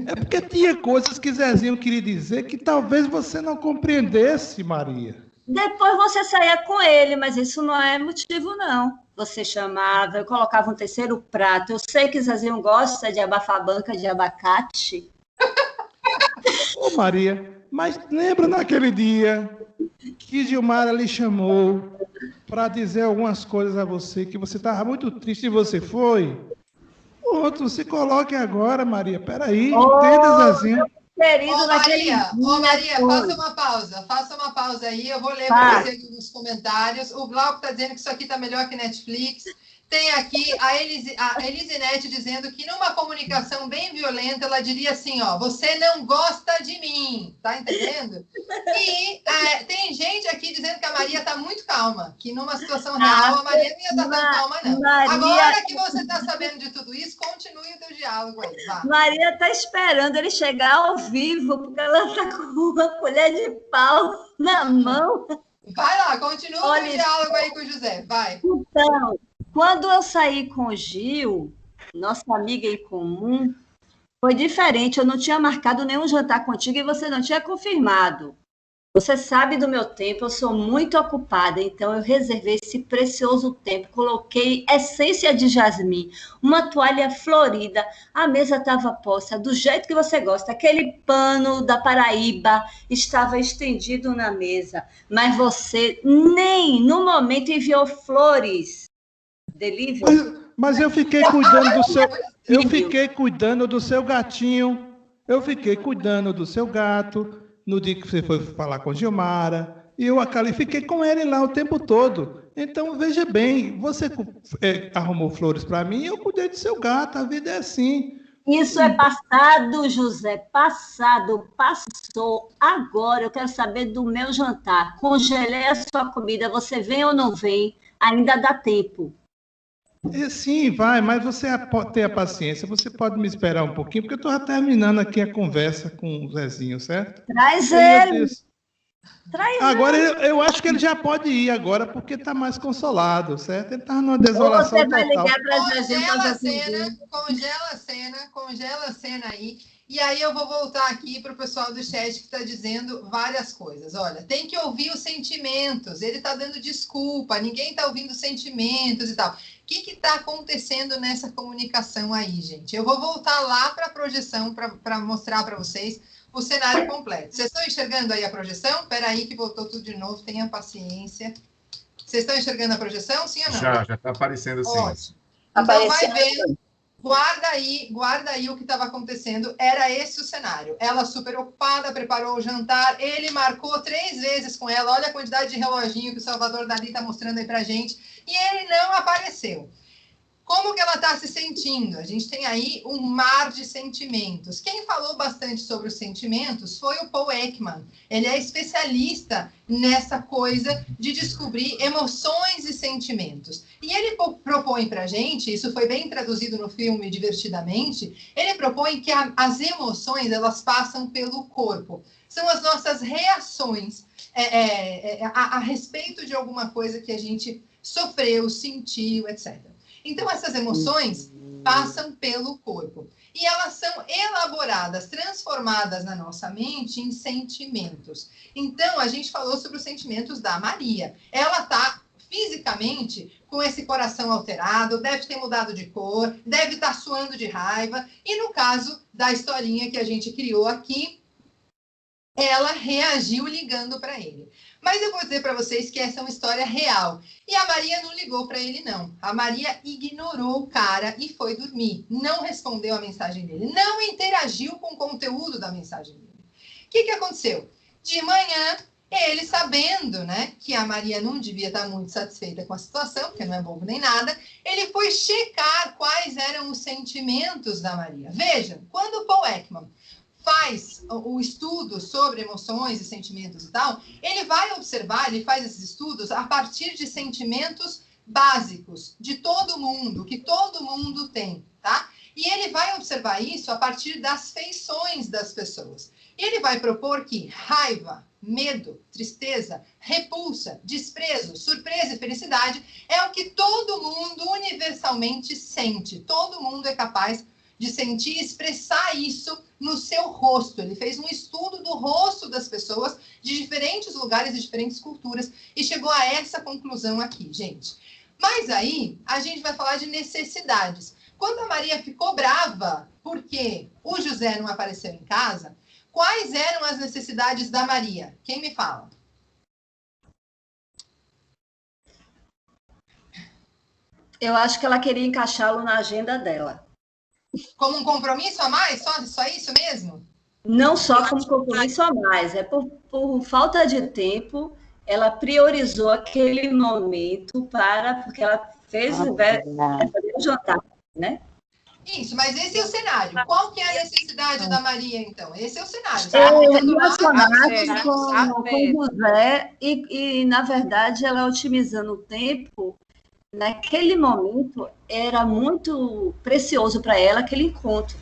Speaker 7: É porque tinha coisas que Zezinho queria dizer que talvez você não compreendesse, Maria.
Speaker 12: Depois você saía com ele, mas isso não é motivo, não. Você chamava, eu colocava um terceiro prato. Eu sei que Zezinho gosta de abafar banca de abacate.
Speaker 7: Maria, mas lembra naquele dia que Gilmara lhe chamou para dizer algumas coisas a você, que você estava muito triste e você foi? Outro, se coloque agora, Maria. Peraí, entenda, Zezinho.
Speaker 12: Querido,
Speaker 5: Maria, faça uma pausa aí, eu vou ler para você aqui nos comentários. O Glauco está dizendo que isso aqui está melhor que Netflix. Tem aqui a Elisinete dizendo que numa comunicação bem violenta, ela diria assim, você não gosta de mim, tá entendendo? E tem gente aqui dizendo que a Maria está muito calma, que numa situação real a Maria não ia estar tão calma, não.
Speaker 12: Maria...
Speaker 5: Agora que você está sabendo de tudo isso, continue o teu diálogo aí. Vá.
Speaker 12: Maria está esperando ele chegar ao vivo, porque ela está com uma colher de pau na mão.
Speaker 5: Vai lá, continua o diálogo aí com o José, vai.
Speaker 12: Então, quando eu saí com o Gil, nossa amiga em comum, foi diferente. Eu não tinha marcado nenhum jantar contigo e você não tinha confirmado. Você sabe do meu tempo, eu sou muito ocupada, então eu reservei esse precioso tempo, coloquei essência de jasmim, uma toalha florida, a mesa estava posta do jeito que você gosta, aquele pano da Paraíba estava estendido na mesa, mas você nem no momento enviou flores. Delivery.
Speaker 7: Mas eu fiquei cuidando do seu... Eu fiquei cuidando do seu gatinho, eu fiquei cuidando do seu gato... No dia que você foi falar com Gilmara, e eu fiquei com ele lá o tempo todo. Então, veja bem, você arrumou flores para mim e eu cuidei do seu gato, a vida é assim.
Speaker 12: Isso é passado, José, passado, passou. Agora eu quero saber do meu jantar. Congelei a sua comida, você vem ou não vem? Ainda dá tempo.
Speaker 7: Sim, vai, mas você pode ter a paciência, você pode me esperar um pouquinho, porque eu estou terminando aqui a conversa com o Zezinho, certo?
Speaker 12: Traz ele! Traz
Speaker 7: agora
Speaker 12: ele.
Speaker 7: Eu acho que ele já pode ir agora, porque está mais consolado, certo? Ele está numa desolação
Speaker 12: total. Você vai ligar para
Speaker 5: congela a cena aí. E aí eu vou voltar aqui para o pessoal do chat que está dizendo várias coisas. Olha, tem que ouvir os sentimentos. Ele está dando desculpa, ninguém está ouvindo os sentimentos e tal. O que está acontecendo nessa comunicação aí, gente? Eu vou voltar lá para a projeção para mostrar para vocês o cenário completo. Vocês estão enxergando aí a projeção? Espera aí que voltou tudo de novo, tenha paciência. Vocês estão enxergando a projeção, sim ou não?
Speaker 13: Já está aparecendo assim.
Speaker 5: Ótimo. Então vai ver... Guarda aí o que estava acontecendo. Era esse o cenário. Ela super ocupada, preparou o jantar. Ele marcou 3 vezes com ela. Olha a quantidade de reloginho que o Salvador Dali está mostrando aí para gente. E ele não apareceu. Como que ela está se sentindo? A gente tem aí um mar de sentimentos. Quem falou bastante sobre os sentimentos foi o Paul Ekman. Ele é especialista nessa coisa de descobrir emoções e sentimentos. E ele propõe para a gente, isso foi bem traduzido no filme Divertidamente, ele propõe que as emoções, elas passam pelo corpo. São as nossas reações a respeito de alguma coisa que a gente sofreu, sentiu, etc. Então, essas emoções passam pelo corpo. E elas são elaboradas, transformadas na nossa mente em sentimentos. Então, a gente falou sobre os sentimentos da Maria. Ela está fisicamente com esse coração alterado, deve ter mudado de cor, deve estar suando de raiva. E no caso da historinha que a gente criou aqui, ela reagiu ligando para ele. Mas eu vou dizer para vocês que essa é uma história real. E a Maria não ligou para ele, não. A Maria ignorou o cara e foi dormir. Não respondeu a mensagem dele. Não interagiu com o conteúdo da mensagem dele. O que aconteceu? De manhã, ele sabendo, né, que a Maria não devia estar muito satisfeita com a situação, porque não é bobo nem nada, ele foi checar quais eram os sentimentos da Maria. Vejam, quando o Paul Ekman faz o estudo sobre emoções e sentimentos e tal, ele vai observar, ele faz esses estudos a partir de sentimentos básicos de todo mundo, que todo mundo tem, tá? E ele vai observar isso a partir das feições das pessoas. E ele vai propor que raiva, medo, tristeza, repulsa, desprezo, surpresa e felicidade é o que todo mundo universalmente sente. Todo mundo é capaz de sentir e expressar isso no seu rosto. Ele fez um estudo do rosto das pessoas de diferentes lugares e diferentes culturas e chegou a essa conclusão aqui, gente. Mas aí a gente vai falar de necessidades. Quando a Maria ficou brava porque o José não apareceu em casa, quais eram as necessidades da Maria? Quem me fala?
Speaker 12: Eu acho que ela queria encaixá-lo na agenda dela.
Speaker 5: Como um compromisso a mais? Só isso mesmo?
Speaker 12: Não só como compromisso a mais, é por falta de tempo, ela priorizou aquele momento porque ela fez o jantar, né?
Speaker 5: Isso, mas esse é o cenário. Qual que é a necessidade da Maria, então? Esse é o cenário.
Speaker 12: Relacionado com José e, na verdade, ela otimizando o tempo. Naquele momento, era muito precioso para ela aquele encontro.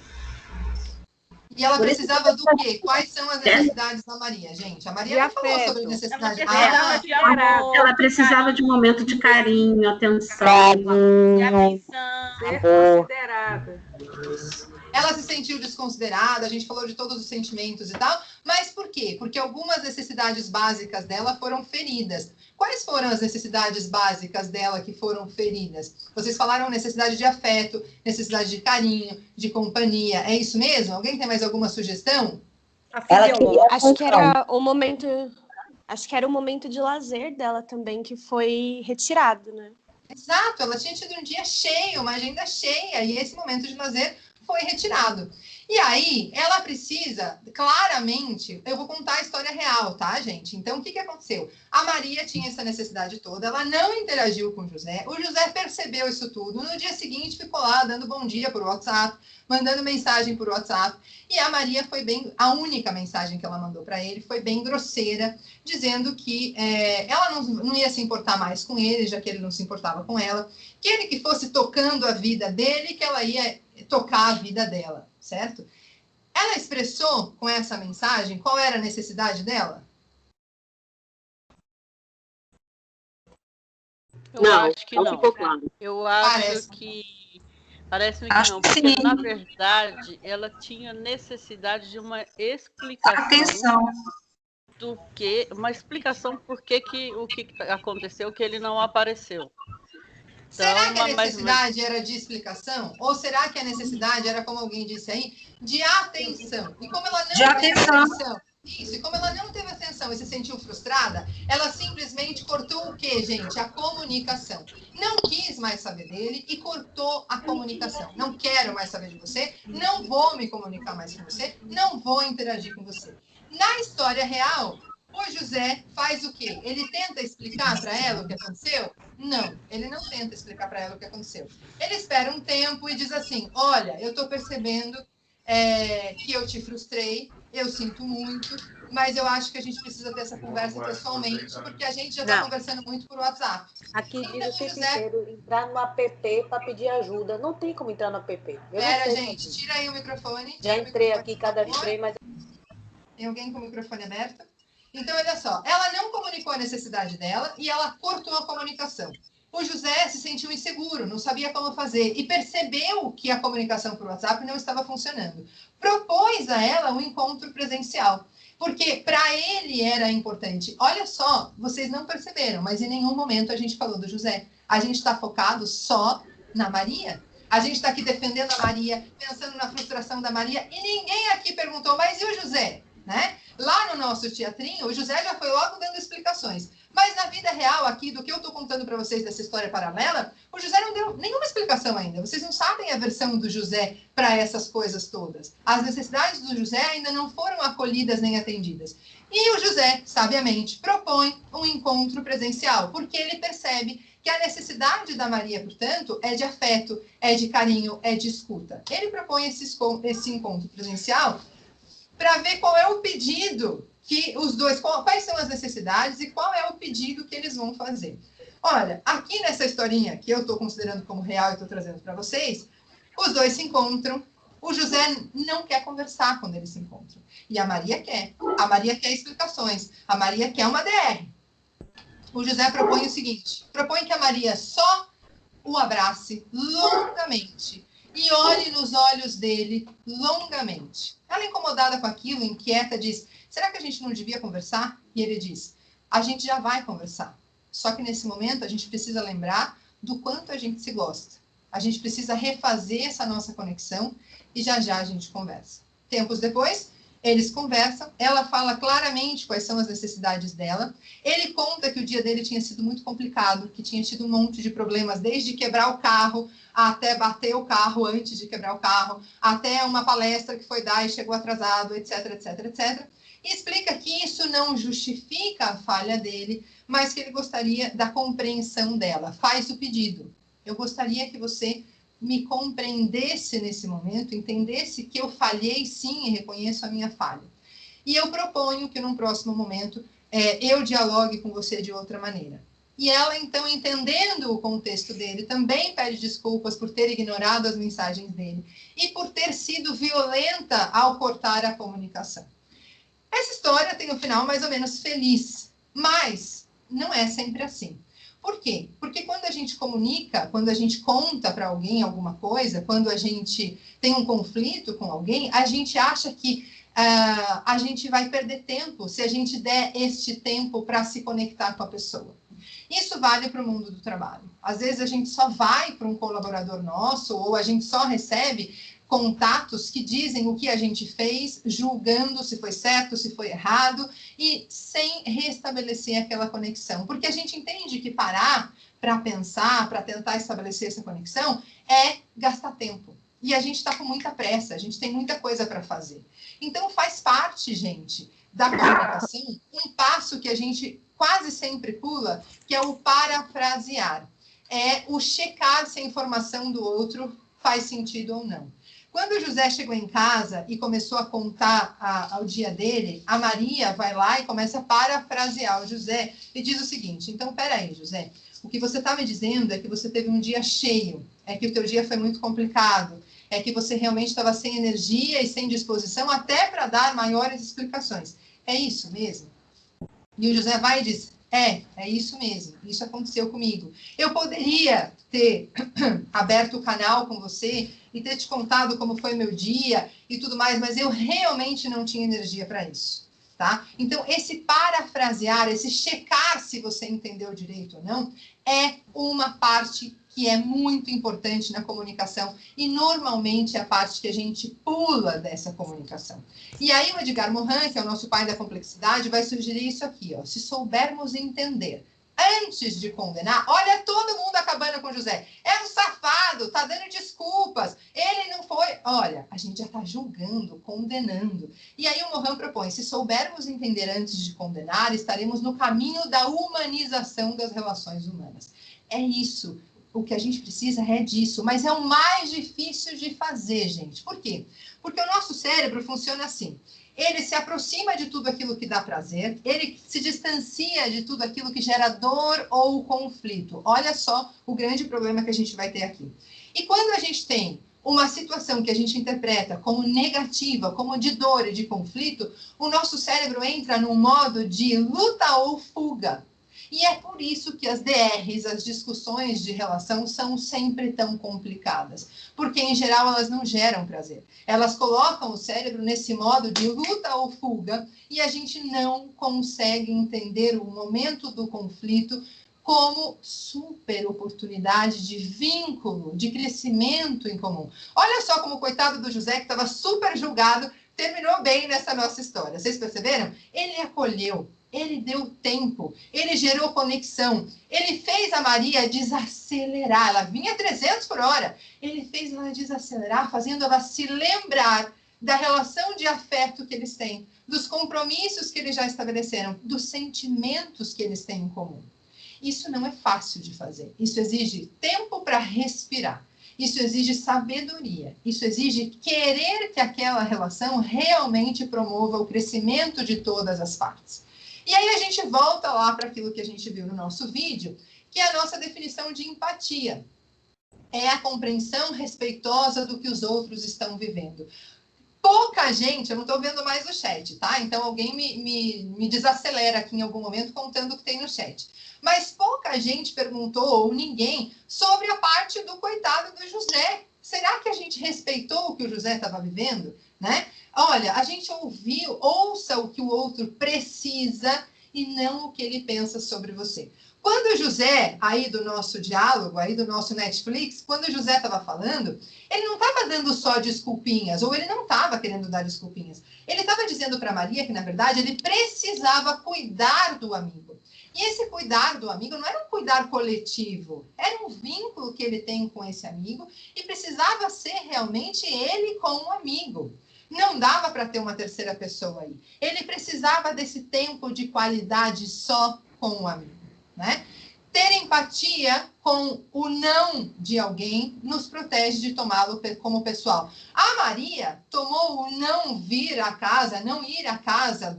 Speaker 5: E ela precisava do quê? Quais são as necessidades da Maria, gente? A Maria não falou sobre necessidade.
Speaker 9: Ela precisava de um momento de carinho, atenção.
Speaker 13: Ser considerada.
Speaker 5: Ela se sentiu desconsiderada, a gente falou de todos os sentimentos e tal, mas por quê? Porque algumas necessidades básicas dela foram feridas. Quais foram as necessidades básicas dela que foram feridas? Vocês falaram necessidade de afeto, necessidade de carinho, de companhia. É isso mesmo? Alguém tem mais alguma sugestão?
Speaker 14: Acho que era o momento, de lazer dela também que foi retirado, né?
Speaker 5: Exato, ela tinha tido um dia cheio, uma agenda cheia, e esse momento de lazer foi retirado. E aí, ela precisa, claramente, eu vou contar a história real, tá, gente? Então, o que aconteceu? A Maria tinha essa necessidade toda, ela não interagiu com o José percebeu isso tudo, no dia seguinte ficou lá dando bom dia por WhatsApp, mandando mensagem por WhatsApp, e a Maria a única mensagem que ela mandou para ele foi bem grosseira, dizendo que ela não ia se importar mais com ele, já que ele não se importava com ela, que ele que fosse tocando a vida dele, que ela ia tocar a vida dela, certo? Ela expressou com essa mensagem qual era a necessidade dela?
Speaker 13: Eu acho que não. Eu acho que... Parece-me que não, porque, na verdade, ela tinha necessidade de uma explicação uma explicação por que o que aconteceu, que ele não apareceu. Então,
Speaker 5: será que a necessidade era de explicação? Ou será que a necessidade era, como alguém disse aí, de atenção? E como ela não teve atenção, e como ela não teve atenção e se sentiu frustrada, ela simplesmente cortou o quê, gente? A comunicação. Não quis mais saber dele e cortou a comunicação. Não quero mais saber de você, não vou me comunicar mais com você, não vou interagir com você. Na história real, o José faz o quê? Ele tenta explicar para ela o que aconteceu? Não, ele não tenta explicar para ela o que aconteceu. Ele espera um tempo e diz assim, olha, eu estou percebendo que eu te frustrei, eu sinto muito, mas eu acho que a gente precisa ter essa conversa pessoalmente, porque a gente já está conversando muito por WhatsApp.
Speaker 15: Aqui diz o tempo inteiro, entrar no app para pedir ajuda. Não tem como entrar no app.
Speaker 5: Pera, gente, tira aí o microfone.
Speaker 15: Já entrei aqui, cadastrei, mas...
Speaker 5: Tem alguém com o microfone aberto? Então, olha só, ela não comunicou a necessidade dela e ela cortou a comunicação. O José se sentiu inseguro, não sabia como fazer e percebeu que a comunicação por WhatsApp não estava funcionando. Propôs a ela um encontro presencial, porque para ele era importante. Olha só, vocês não perceberam, mas em nenhum momento a gente falou do José. A gente está focado só na Maria. A gente está aqui defendendo a Maria, pensando na frustração da Maria, e ninguém aqui perguntou, mas e o José? Né? Lá no nosso teatrinho, o José já foi logo dando explicações. Mas na vida real aqui, do que eu estou contando para vocês dessa história paralela, o José não deu nenhuma explicação ainda. Vocês não sabem a versão do José para essas coisas todas. As necessidades do José ainda não foram acolhidas nem atendidas. E o José, sabiamente, propõe um encontro presencial, porque ele percebe que a necessidade da Maria, portanto, é de afeto, é de carinho, é de escuta. Ele propõe esse encontro presencial para ver qual é o pedido que os dois, quais são as necessidades e qual é o pedido que eles vão fazer. Olha, aqui nessa historinha que eu estou considerando como real e estou trazendo para vocês, os dois se encontram, o José não quer conversar quando eles se encontram. E a Maria quer. A Maria quer explicações. A Maria quer uma DR. O José propõe o seguinte, propõe que a Maria só o abrace longamente e olhe nos olhos dele longamente. Ela, incomodada com aquilo, inquieta, diz, será que a gente não devia conversar? E ele diz, a gente já vai conversar. Só que nesse momento a gente precisa lembrar do quanto a gente se gosta. A gente precisa refazer essa nossa conexão e já já a gente conversa. Tempos depois, eles conversam, ela fala claramente quais são as necessidades dela. Ele conta que o dia dele tinha sido muito complicado, que tinha tido um monte de problemas, desde quebrar o carro, até bater o carro antes de quebrar o carro, até uma palestra que foi dar e chegou atrasado, etc, etc, etc. E explica que isso não justifica a falha dele, mas que ele gostaria da compreensão dela. Faz o pedido. Eu gostaria que você me compreendesse nesse momento, entendesse que eu falhei sim e reconheço a minha falha. E eu proponho que num próximo momento eu dialogue com você de outra maneira. E ela, então, entendendo o contexto dele, também pede desculpas por ter ignorado as mensagens dele e por ter sido violenta ao cortar a comunicação. Essa história tem um final mais ou menos feliz, mas não é sempre assim. Por quê? Porque quando a gente comunica, quando a gente conta para alguém alguma coisa, quando a gente tem um conflito com alguém, a gente acha que a gente vai perder tempo se a gente der este tempo para se conectar com a pessoa. Isso vale para o mundo do trabalho. Às vezes a gente só vai para um colaborador nosso ou a gente só recebe contatos que dizem o que a gente fez, julgando se foi certo, se foi errado, e sem restabelecer aquela conexão. Porque a gente entende que parar para pensar, para tentar estabelecer essa conexão, é gastar tempo. E a gente está com muita pressa, a gente tem muita coisa para fazer. Então, faz parte, gente, da comunicação, um passo que a gente quase sempre pula, que é o parafrasear. É o checar se a informação do outro faz sentido ou não. Quando o José chegou em casa e começou a contar ao dia dele, a Maria vai lá e começa a parafrasear o José e diz o seguinte: então, peraí, José, o que você está me dizendo é que você teve um dia cheio, é que o teu dia foi muito complicado, é que você realmente estava sem energia e sem disposição até para dar maiores explicações. É isso mesmo? E o José vai e diz: é isso mesmo, isso aconteceu comigo. Eu poderia ter aberto o canal com você e ter te contado como foi meu dia e tudo mais, mas eu realmente não tinha energia para isso, tá? Então, esse parafrasear, esse checar se você entendeu direito ou não, é uma parte que é muito importante na comunicação e normalmente é a parte que a gente pula dessa comunicação. E aí o Edgar Morin, que é o nosso pai da complexidade, vai sugerir isso aqui, ó: se soubermos entender antes de condenar, olha todo mundo acabando com o José, é um safado, tá dando desculpas, ele não foi, olha, a gente já tá julgando, condenando. E aí o Morin propõe: se soubermos entender antes de condenar, estaremos no caminho da humanização das relações humanas. É isso. O que a gente precisa é disso, mas é o mais difícil de fazer, gente. Por quê? Porque o nosso cérebro funciona assim. Ele se aproxima de tudo aquilo que dá prazer, ele se distancia de tudo aquilo que gera dor ou conflito. Olha só o grande problema que a gente vai ter aqui. E quando a gente tem uma situação que a gente interpreta como negativa, como de dor e de conflito, o nosso cérebro entra num modo de luta ou fuga. E é por isso que as DRs, as discussões de relação, são sempre tão complicadas. Porque, em geral, elas não geram prazer. Elas colocam o cérebro nesse modo de luta ou fuga e a gente não consegue entender o momento do conflito como super oportunidade de vínculo, de crescimento em comum. Olha só como o coitado do José, que estava super julgado, terminou bem nessa nossa história. Vocês perceberam? Ele acolheu. Ele deu tempo, ele gerou conexão, ele fez a Maria desacelerar, ela vinha 300 por hora, ele fez ela desacelerar, fazendo ela se lembrar da relação de afeto que eles têm, dos compromissos que eles já estabeleceram, dos sentimentos que eles têm em comum. Isso não é fácil de fazer, isso exige tempo para respirar, isso exige sabedoria, isso exige querer que aquela relação realmente promova o crescimento de todas as partes. E aí a gente volta lá para aquilo que a gente viu no nosso vídeo, que é a nossa definição de empatia. É a compreensão respeitosa do que os outros estão vivendo. Pouca gente, eu não estou vendo mais o chat, tá? Então alguém me desacelera aqui em algum momento contando o que tem no chat. Mas pouca gente perguntou, ou ninguém, sobre a parte do coitado do José. Será que a gente respeitou o que o José estava vivendo, né? Olha, a gente ouça o que o outro precisa e não o que ele pensa sobre você. Quando o José, aí do nosso diálogo, aí do nosso Netflix, quando o José estava falando, ele não estava dando só desculpinhas, ou ele não estava querendo dar desculpinhas. Ele estava dizendo para Maria que, na verdade, ele precisava cuidar do amigo. E esse cuidar do amigo não era um cuidar coletivo, era um vínculo que ele tem com esse amigo e precisava ser realmente ele com o amigo. Não dava para ter uma terceira pessoa aí. Ele precisava desse tempo de qualidade só com o amigo, né? Ter empatia com o não de alguém nos protege de tomá-lo como pessoal. A Maria tomou o não vir à casa, não ir à casa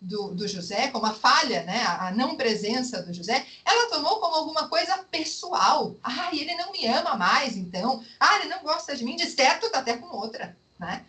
Speaker 5: do José, como a falha, né? A não presença do José, ela tomou como alguma coisa pessoal. Ah, ele não me ama mais, então. Ah, ele não gosta de mim, de certo tá até com outra, né?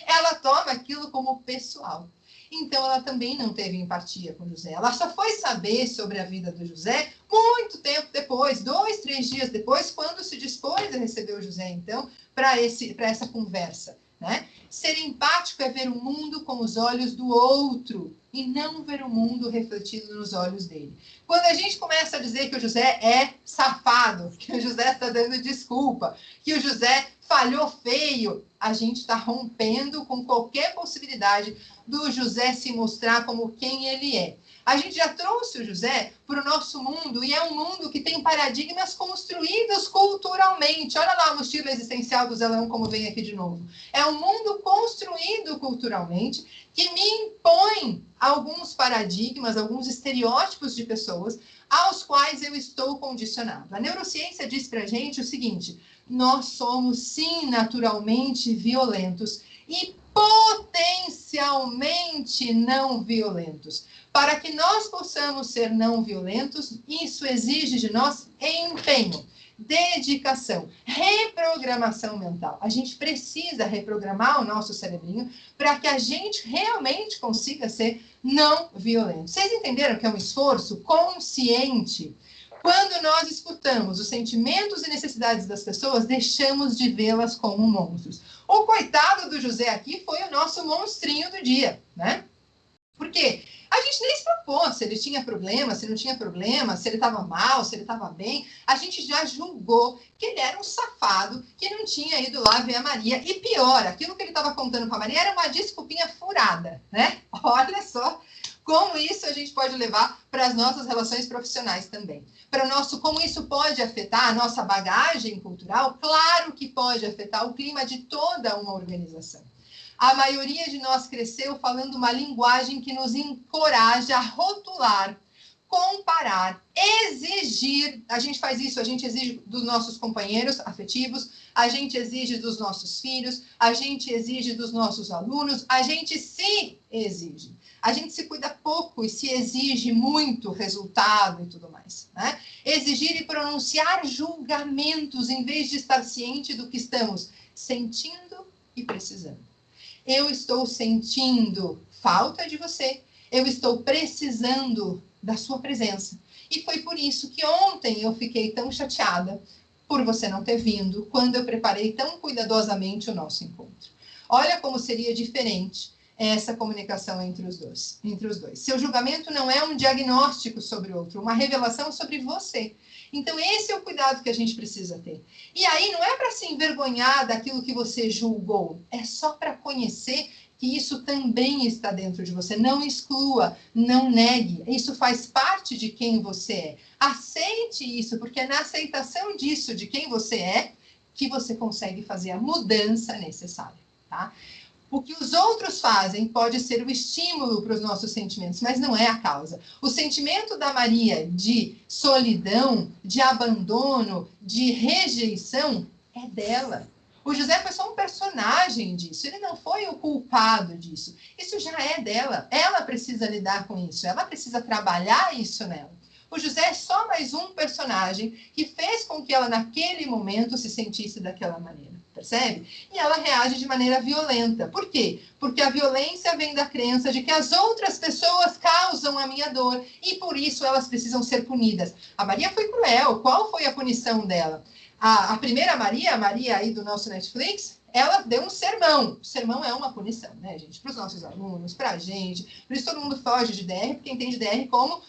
Speaker 5: Ela toma aquilo como pessoal. Então, ela também não teve empatia com José. Ela só foi saber sobre a vida do José muito tempo depois, 2, 3 dias depois, quando se dispôs a receber o José, então, para essa conversa, né? Ser empático é ver o mundo com os olhos do outro e não ver o mundo refletido nos olhos dele. Quando a gente começa a dizer que o José é safado, que o José está dando desculpa, que o José falhou feio, a gente está rompendo com qualquer possibilidade do José se mostrar como quem ele é. A gente já trouxe o José para o nosso mundo e é um mundo que tem paradigmas construídos culturalmente. Olha lá a mochila existencial do Zé Leão, como vem aqui de novo. É um mundo construído culturalmente que me impõe alguns paradigmas, alguns estereótipos de pessoas aos quais eu estou condicionado. A neurociência diz para a gente o seguinte: nós somos, sim, naturalmente violentos e potencialmente não violentos. Para que nós possamos ser não violentos, isso exige de nós empenho, dedicação, reprogramação mental. A gente precisa reprogramar o nosso cerebrinho para que a gente realmente consiga ser não violento. Vocês entenderam que é um esforço consciente? Quando nós escutamos os sentimentos e necessidades das pessoas, deixamos de vê-las como monstros. O coitado do José aqui foi o nosso monstrinho do dia, né? Por quê? A gente nem se propôs se ele tinha problema, se não tinha problema, se ele estava mal, se ele estava bem. A gente já julgou que ele era um safado, que não tinha ido lá ver a Maria. E pior, aquilo que ele estava contando para a Maria era uma desculpinha furada, né? Olha só como isso a gente pode levar para as nossas relações profissionais também. Para o nosso, como isso pode afetar a nossa bagagem cultural? Claro que pode afetar o clima de toda uma organização. A maioria de nós cresceu falando uma linguagem que nos encoraja a rotular, comparar, exigir. A gente faz isso, a gente exige dos nossos companheiros afetivos, a gente exige dos nossos filhos, a gente exige dos nossos alunos, a gente se exige. A gente se cuida pouco e se exige muito resultado e tudo mais, né? Exigir e pronunciar julgamentos em vez de estar ciente do que estamos sentindo e precisando. Eu estou sentindo falta de você, eu estou precisando da sua presença. E foi por isso que ontem eu fiquei tão chateada por você não ter vindo, quando eu preparei tão cuidadosamente o nosso encontro. Olha como seria diferente essa comunicação entre os dois. Seu julgamento não é um diagnóstico sobre o outro, uma revelação sobre você. Então, esse é o cuidado que a gente precisa ter. E aí, não é para se envergonhar daquilo que você julgou, é só para conhecer que isso também está dentro de você. Não exclua, não negue. Isso faz parte de quem você é. Aceite isso, porque é na aceitação disso, de quem você é, que você consegue fazer a mudança necessária, tá? O que os outros fazem pode ser o estímulo para os nossos sentimentos, mas não é a causa. O sentimento da Maria de solidão, de abandono, de rejeição, é dela. O José foi só um personagem disso, ele não foi o culpado disso. Isso já é dela, ela precisa lidar com isso, ela precisa trabalhar isso nela. O José é só mais um personagem que fez com que ela, naquele momento, se sentisse daquela maneira. Percebe? E ela reage de maneira violenta. Por quê? Porque a violência vem da crença de que as outras pessoas causam a minha dor e por isso elas precisam ser punidas. A Maria foi cruel. Qual foi a punição dela? A primeira Maria, a Maria aí do nosso Netflix, ela deu um sermão. O sermão é uma punição, né, gente? Para os nossos alunos, para a gente. Por isso todo mundo foge de DR, porque entende DR como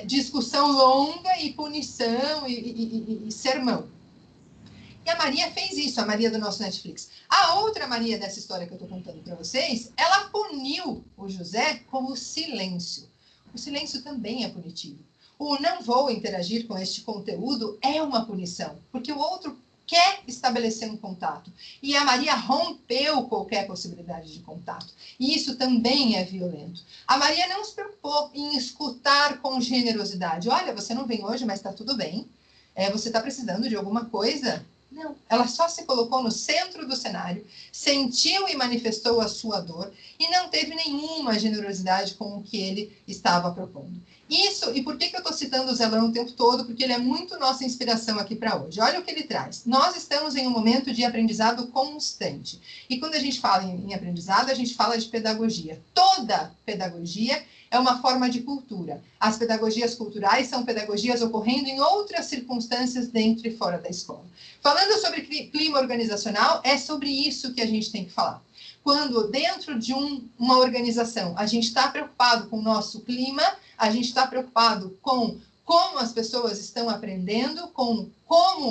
Speaker 5: discussão longa e punição e sermão. E a Maria fez isso, a Maria do nosso Netflix. A outra Maria dessa história que eu estou contando para vocês, ela puniu o José com o silêncio. O silêncio também é punitivo. O não vou interagir com este conteúdo é uma punição, porque o outro quer estabelecer um contato. E a Maria rompeu qualquer possibilidade de contato. E isso também é violento. A Maria não se preocupou em escutar com generosidade. Olha, você não vem hoje, mas está tudo bem. Você está precisando de alguma coisa? Não. Ela só se colocou no centro do cenário, sentiu e manifestou a sua dor e não teve nenhuma generosidade com o que ele estava propondo. Isso, e por que eu estou citando o Zelão o tempo todo? Porque ele é muito nossa inspiração aqui para hoje. Olha o que ele traz. Nós estamos em um momento de aprendizado constante. E quando a gente fala em aprendizado, a gente fala de pedagogia. Toda pedagogia é uma forma de cultura. As pedagogias culturais são pedagogias ocorrendo em outras circunstâncias dentro e fora da escola. Falando sobre clima organizacional, é sobre isso que a gente tem que falar. Quando dentro de uma organização a gente está preocupado com o nosso clima, a gente está preocupado com como as pessoas estão aprendendo, com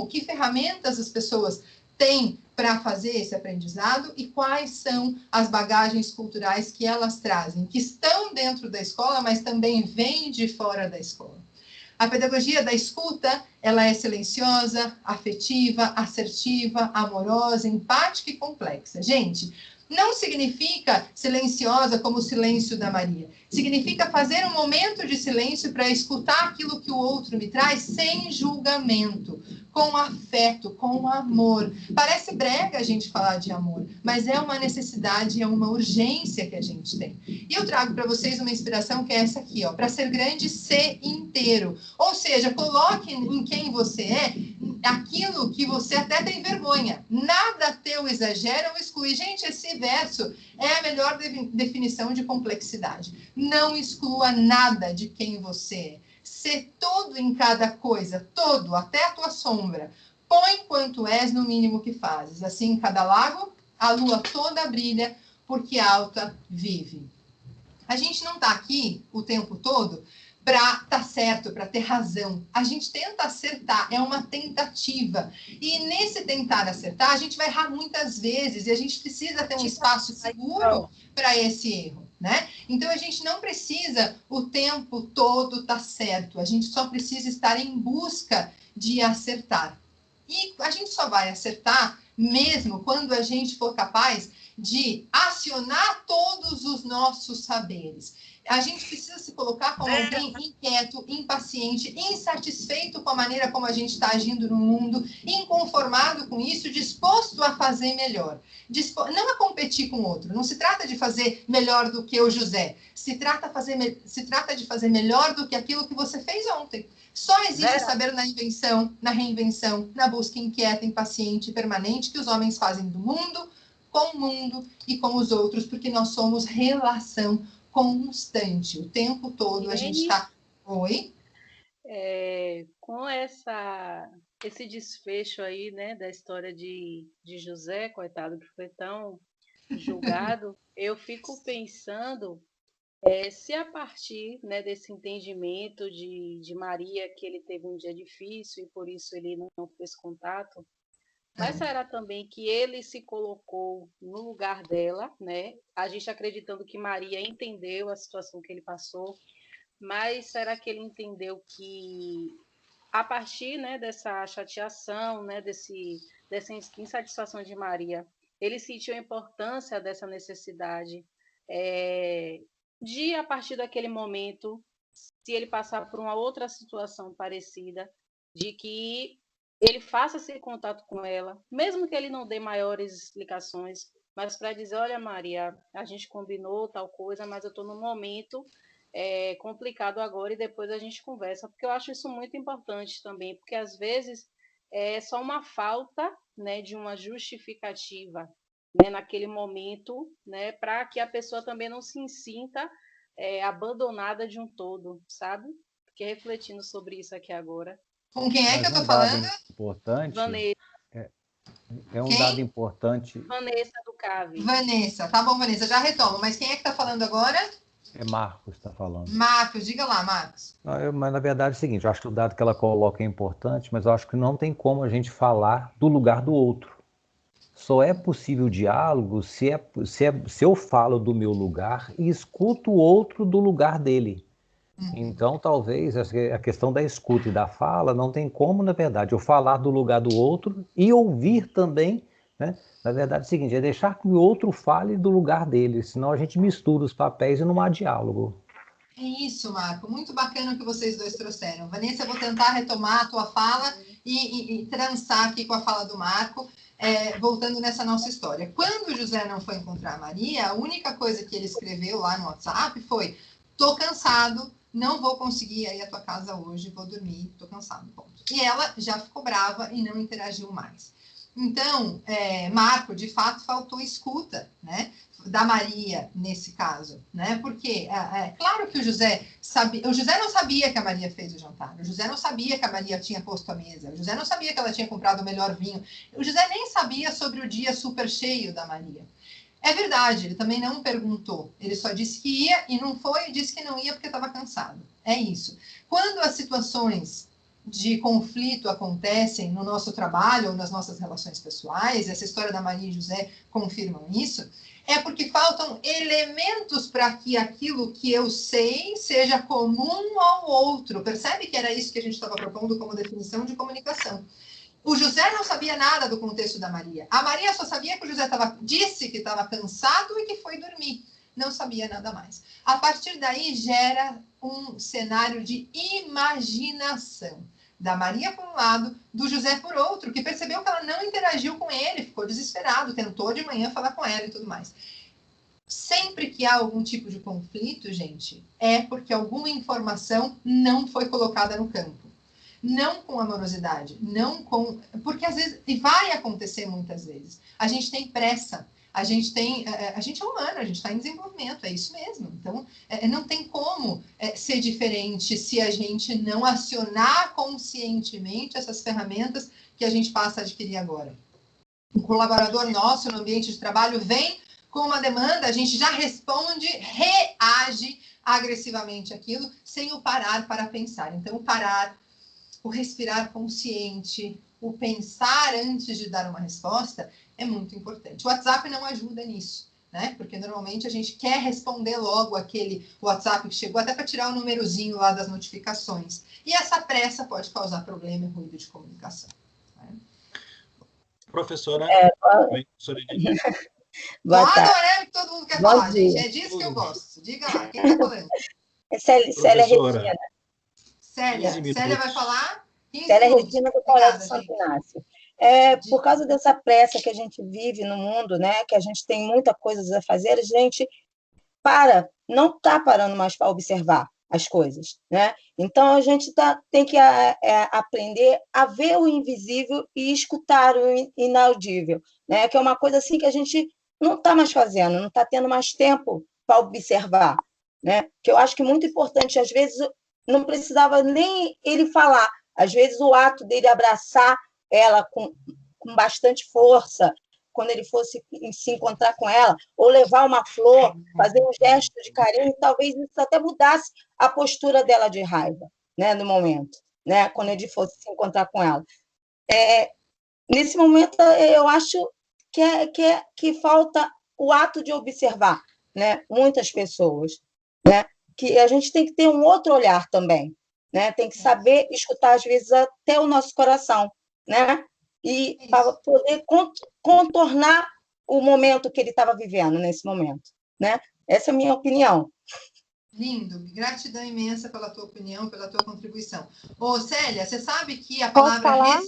Speaker 5: que ferramentas as pessoas têm para fazer esse aprendizado e quais são as bagagens culturais que elas trazem, que estão dentro da escola, mas também vêm de fora da escola. A pedagogia da escuta, ela é silenciosa, afetiva, assertiva, amorosa, empática e complexa. Gente, não significa silenciosa como o silêncio da Maria. Significa fazer um momento de silêncio para escutar aquilo que o outro me traz sem julgamento, com afeto, com amor. Parece brega a gente falar de amor, mas é uma necessidade, é uma urgência que a gente tem. E eu trago para vocês uma inspiração que é essa aqui, ó, para ser grande, ser inteiro. Ou seja, coloque em quem você é aquilo que você até tem vergonha. Nada teu exagera ou exclui. Gente, esse verso é a melhor definição de complexidade. Não exclua nada de quem você é. Ser todo em cada coisa, todo, até a tua sombra. Põe quanto és no mínimo que fazes. Assim, em cada lago, a lua toda brilha, porque alta vive. A gente não está aqui o tempo todo para estar certo, para ter razão. A gente tenta acertar, é uma tentativa. E nesse tentar acertar, a gente vai errar muitas vezes e a gente precisa ter um espaço seguro para esse erro, né? Então, a gente não precisa o tempo todo estar certo, a gente só precisa estar em busca de acertar. E a gente só vai acertar mesmo quando a gente for capaz de acionar todos os nossos saberes. A gente precisa se colocar como alguém inquieto, impaciente, insatisfeito com a maneira como a gente está agindo no mundo, inconformado com isso, disposto a fazer melhor. Não a competir com o outro. Não se trata de fazer melhor do que o José. Se trata de fazer melhor do que aquilo que você fez ontem. Só existe saber na invenção, na reinvenção, na busca inquieta, impaciente e permanente que os homens fazem do mundo, com o mundo e com os outros, porque nós somos relação constante. O tempo todo a gente está... Oi?
Speaker 13: Com esse desfecho aí, né, da história de José, coitado, que foi tão julgado, eu fico pensando se a partir, né, desse entendimento de Maria, que ele teve um dia difícil e por isso ele não fez contato, mas será também que ele se colocou no lugar dela, né? A gente acreditando que Maria entendeu a situação que ele passou, mas será que ele entendeu que a partir, né, dessa chateação, né, dessa insatisfação de Maria, ele sentiu a importância dessa necessidade de, a partir daquele momento, se ele passar por uma outra situação parecida, de que ele faça esse contato com ela, mesmo que ele não dê maiores explicações, mas para dizer, olha, Maria, a gente combinou tal coisa, mas eu estou num momento complicado agora e depois a gente conversa, porque eu acho isso muito importante também, porque às vezes é só uma falta, né, de uma justificativa, né, naquele momento, né, para que a pessoa também não se sinta abandonada de um todo, sabe? Fiquei refletindo sobre isso aqui agora.
Speaker 5: Com quem é que eu estou falando?
Speaker 16: Importante.
Speaker 13: Vanessa.
Speaker 16: É um dado importante.
Speaker 13: Vanessa do CAV.
Speaker 5: Vanessa, tá bom, Vanessa, já retomo. Mas quem é que está falando agora?
Speaker 16: É Marcos que está falando.
Speaker 5: Marcos, diga lá, Marcos.
Speaker 16: Mas na verdade é o seguinte, eu acho que o dado que ela coloca é importante, mas eu acho que não tem como a gente falar do lugar do outro. Só é possível diálogo se eu falo do meu lugar e escuto o outro do lugar dele. Então, talvez a questão da escuta e da fala não tem como, na verdade, eu falar do lugar do outro e ouvir também, né? Na verdade, é o seguinte, é deixar que o outro fale do lugar dele, senão a gente mistura os papéis e não há diálogo.
Speaker 5: É isso, Marco. Muito bacana o que vocês dois trouxeram. Vanessa, eu vou tentar retomar a tua fala e trançar aqui com a fala do Marco, voltando nessa nossa história. Quando o José não foi encontrar a Maria, a única coisa que ele escreveu lá no WhatsApp foi: tô cansado, não vou conseguir ir à tua casa hoje, vou dormir, tô cansado, ponto. E ela já ficou brava e não interagiu mais. Então, Marco, de fato, faltou escuta, né? Da Maria, nesse caso, né? Porque, claro que o José não sabia que a Maria fez o jantar, o José não sabia que a Maria tinha posto a mesa, o José não sabia que ela tinha comprado o melhor vinho, o José nem sabia sobre o dia super cheio da Maria. É verdade, ele também não perguntou, ele só disse que ia e não foi, e disse que não ia porque estava cansado. É isso. Quando as situações de conflito acontecem no nosso trabalho ou nas nossas relações pessoais, essa história da Maria e José confirmam isso, é porque faltam elementos para que aquilo que eu sei seja comum ao outro. Percebe que era isso que a gente estava propondo como definição de comunicação. O José não sabia nada do contexto da Maria. A Maria só sabia que o José disse que estava cansado e que foi dormir. Não sabia nada mais. A partir daí, gera um cenário de imaginação. Da Maria por um lado, do José por outro, que percebeu que ela não interagiu com ele, ficou desesperado, tentou de manhã falar com ela e tudo mais. Sempre que há algum tipo de conflito, gente, é porque alguma informação não foi colocada no campo. Não com amorosidade, não com... Porque às vezes, e vai acontecer muitas vezes, a gente tem pressa, a gente é humano, a gente está em desenvolvimento, é isso mesmo. Então, não tem como ser diferente se a gente não acionar conscientemente essas ferramentas que a gente passa a adquirir agora. Um colaborador nosso no ambiente de trabalho vem com uma demanda, a gente já responde, reage agressivamente àquilo, sem o parar para pensar. Então, o parar, o respirar consciente, o pensar antes de dar uma resposta é muito importante. O WhatsApp não ajuda nisso, né? Porque normalmente a gente quer responder logo aquele WhatsApp que chegou, até para tirar o númerozinho lá das notificações. E essa pressa pode causar problema e ruído de comunicação. Né?
Speaker 2: Professora,
Speaker 5: Boa tarde. Que todo mundo quer falar, gente. É disso que eu gosto. Diga lá, quem está falando?
Speaker 17: Célia Regina.
Speaker 5: Célia vai falar?
Speaker 17: Célia Regina do Colégio Santo Inácio. Por causa dessa pressa que a gente vive no mundo, né, que a gente tem muita coisa a fazer, a gente não está parando mais para observar as coisas, né? Então a gente tem que aprender a ver o invisível e escutar o inaudível, né? Que é uma coisa assim que a gente não está mais fazendo, não está tendo mais tempo para observar, né? Que eu acho que é muito importante, às vezes não precisava nem ele falar, às vezes o ato dele abraçar ela com bastante força, quando ele fosse se encontrar com ela, ou levar uma flor, fazer um gesto de carinho, talvez isso até mudasse a postura dela de raiva, né, no momento, né, quando ele fosse se encontrar com ela. Nesse momento, eu acho que falta o ato de observar, né, muitas pessoas, né, que a gente tem que ter um outro olhar também, né, tem que saber escutar, às vezes, até o nosso coração, né, e para poder contornar o momento que ele estava vivendo nesse momento, né? Essa é a minha opinião.
Speaker 5: Lindo, gratidão imensa pela tua opinião, pela tua contribuição. Ô, Célia, você sabe que a palavra...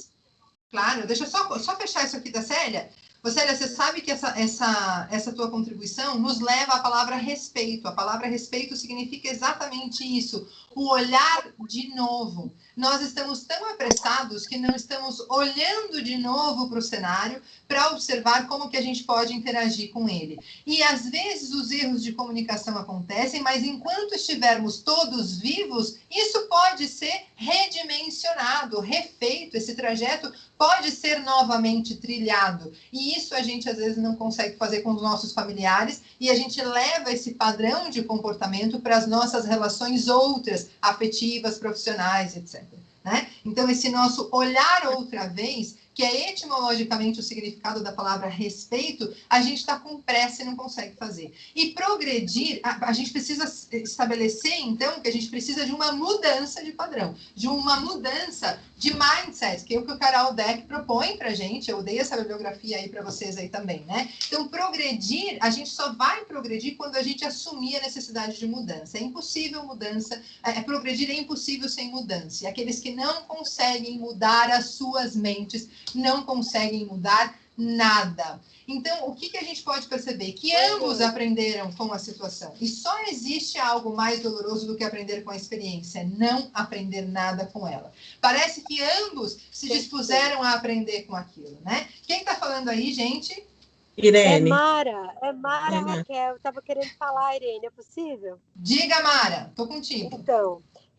Speaker 5: Claro, deixa eu só fechar isso aqui da Célia. Ô, Célia, você sabe que essa tua contribuição nos leva à palavra respeito. A palavra respeito significa exatamente isso, o olhar de novo. Nós estamos tão apressados que não estamos olhando de novo para o cenário para observar como que a gente pode interagir com ele. E, às vezes, os erros de comunicação acontecem, mas enquanto estivermos todos vivos, isso pode ser redimensionado, refeito, esse trajeto pode ser novamente trilhado. E isso a gente, às vezes, não consegue fazer com os nossos familiares e a gente leva esse padrão de comportamento para as nossas relações outras, afetivas, profissionais, etc. Né? Então, esse nosso olhar outra vez, que é etimologicamente o significado da palavra respeito, a gente está com pressa e não consegue fazer. E progredir, a gente precisa estabelecer, então, que a gente precisa de uma mudança de padrão, de uma mudança de mindset, que é o que o Carol Dweck propõe para a gente. Eu dei essa bibliografia aí para vocês aí também, né? Então, progredir, a gente só vai progredir quando a gente assumir a necessidade de mudança. É impossível mudança, progredir é impossível sem mudança. E aqueles que não conseguem mudar as suas mentes, não conseguem mudar nada. Então, o que a gente pode perceber? Que ambos aprenderam com a situação. E só existe algo mais doloroso do que aprender com a experiência, não aprender nada com ela. Parece que ambos se dispuseram a aprender com aquilo, né? Quem está falando aí, gente?
Speaker 14: Irene. É Mara Raquel. Eu estava querendo falar, Irene, é possível?
Speaker 5: Diga, Mara, estou contigo.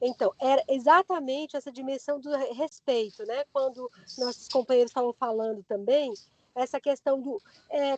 Speaker 14: Então, era exatamente essa dimensão do respeito, né? Quando nossos companheiros estavam falando também, essa questão do...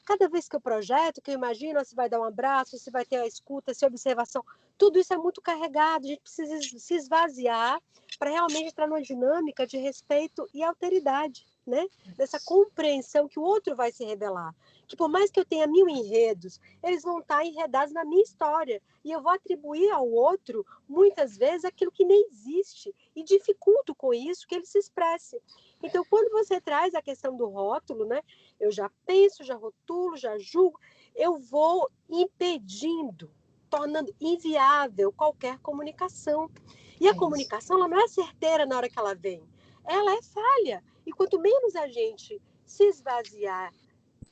Speaker 14: cada vez que eu projeto, que eu imagino, se vai dar um abraço, se vai ter a escuta, se a observação, tudo isso é muito carregado, a gente precisa se esvaziar para realmente entrar numa dinâmica de respeito e alteridade, né? Dessa compreensão que o outro vai se revelar. Que por mais que eu tenha 1000 enredos, eles vão estar enredados na minha história. E eu vou atribuir ao outro, muitas vezes, aquilo que nem existe. E dificulto com isso que ele se expresse. Então, quando você traz a questão do rótulo, né? Eu já penso, já rotulo, já julgo. Eu vou impedindo, tornando inviável qualquer comunicação. E a comunicação, ela não é certeira na hora que ela vem. Ela é falha. E quanto menos a gente se esvaziar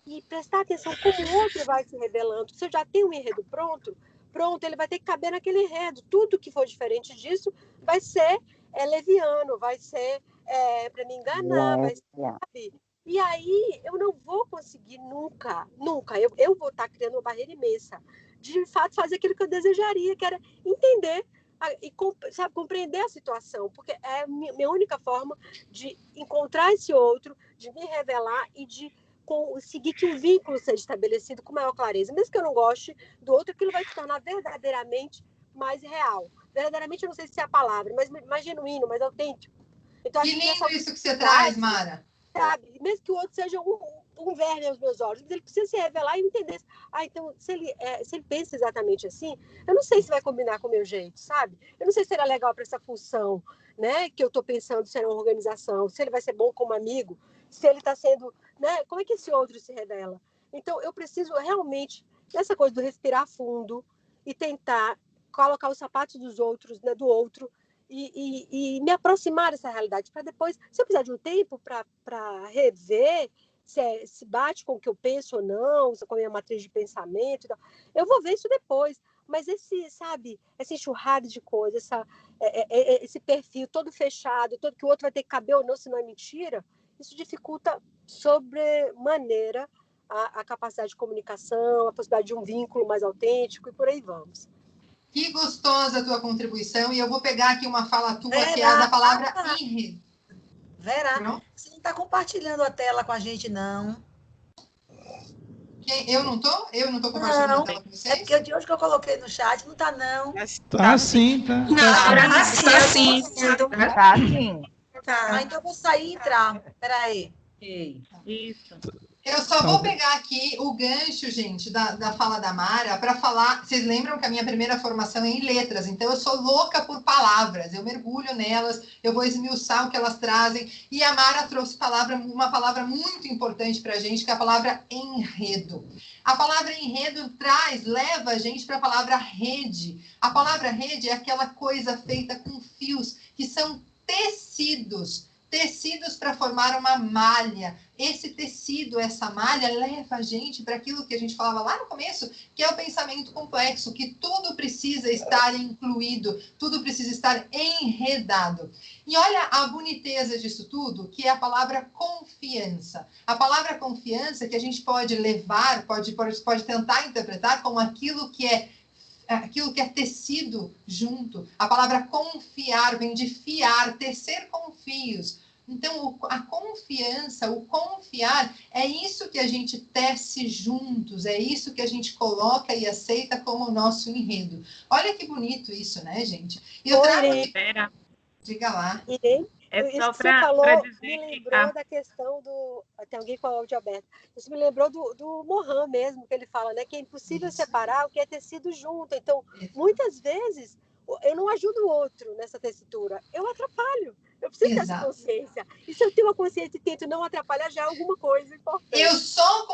Speaker 14: e prestar atenção como o outro vai se revelando, se eu já tenho um enredo pronto, ele vai ter que caber naquele enredo. Tudo que for diferente disso vai ser leviano, vai ser para me enganar, vai ser, sabe? E aí eu não vou conseguir nunca, eu vou estar criando uma barreira imensa de fato fazer aquilo que eu desejaria, que era entender e compreender a situação, porque é a minha única forma de encontrar esse outro, de me revelar e de conseguir que o vínculo seja estabelecido com maior clareza. Mesmo que eu não goste do outro, aquilo vai se tornar verdadeiramente mais real. Verdadeiramente, eu não sei se é a palavra, mas mais genuíno, mais autêntico. Então,
Speaker 5: que lindo isso que você traz, Mara.
Speaker 14: Sabe? Mesmo que o outro seja um verme aos meus olhos, mas ele precisa se revelar e entender. Então, se ele pensa exatamente assim, eu não sei se vai combinar com o meu jeito, sabe? Eu não sei se será legal para essa função, né, que eu estou pensando, se é uma organização, se ele vai ser bom como amigo, se ele está sendo, né, como é que esse outro se revela? Então, eu preciso realmente, nessa coisa do respirar fundo e tentar colocar os sapatos dos outros, né, do outro, e me aproximar dessa realidade, para depois, se eu precisar de um tempo para rever se bate com o que eu penso ou não, com a minha matriz de pensamento, eu vou ver isso depois. Mas essa enxurrada de coisas, esse perfil todo fechado, todo que o outro vai ter que caber ou não, se não é mentira, isso dificulta sobremaneira a capacidade de comunicação, a possibilidade de um vínculo mais autêntico e por aí vamos.
Speaker 5: Que gostosa a tua contribuição, e eu vou pegar aqui uma fala tua, que é a da palavra enredo.
Speaker 18: Vera, você não está compartilhando a tela com a gente, não.
Speaker 5: Eu não tô? Eu não estou compartilhando a tela com vocês?
Speaker 18: É porque de hoje que eu coloquei no chat, não está, não.
Speaker 7: Tá sim, tá.
Speaker 18: Não, está sim.
Speaker 17: Tá sim.
Speaker 18: Tá. Então eu vou sair e entrar. Peraí.
Speaker 13: Isso.
Speaker 5: Eu só vou pegar aqui o gancho, gente, da fala da Mara, para falar. Vocês lembram que a minha primeira formação é em letras, então eu sou louca por palavras, eu mergulho nelas, eu vou esmiuçar o que elas trazem. E a Mara trouxe uma palavra muito importante para a gente, que é a palavra enredo. A palavra enredo leva a gente para a palavra rede. A palavra rede é aquela coisa feita com fios, que são tecidos para formar uma malha. Esse tecido, essa malha, leva a gente para aquilo que a gente falava lá no começo, que é o pensamento complexo, que tudo precisa estar incluído, tudo precisa estar enredado. E olha a boniteza disso tudo, que é a palavra confiança. A palavra confiança que a gente pode levar, pode tentar interpretar como aquilo que é tecido junto. A palavra confiar vem de fiar, tecer com fios. Então, a confiança, o confiar, é isso que a gente tece juntos, é isso que a gente coloca e aceita como o nosso enredo. Olha que bonito isso, né, gente? E eu trago aqui... Diga lá.
Speaker 14: Isso que você falou me lembrou da questão do... Tem alguém com o áudio aberto. Isso me lembrou do Mohan mesmo, que ele fala, né? Que é impossível separar o que é tecido junto. Então, muitas vezes, eu não ajudo o outro nessa tessitura, eu atrapalho. Eu preciso dessa consciência. E se eu tenho uma consciência e tento não atrapalhar, já é alguma coisa importante.
Speaker 5: Eu só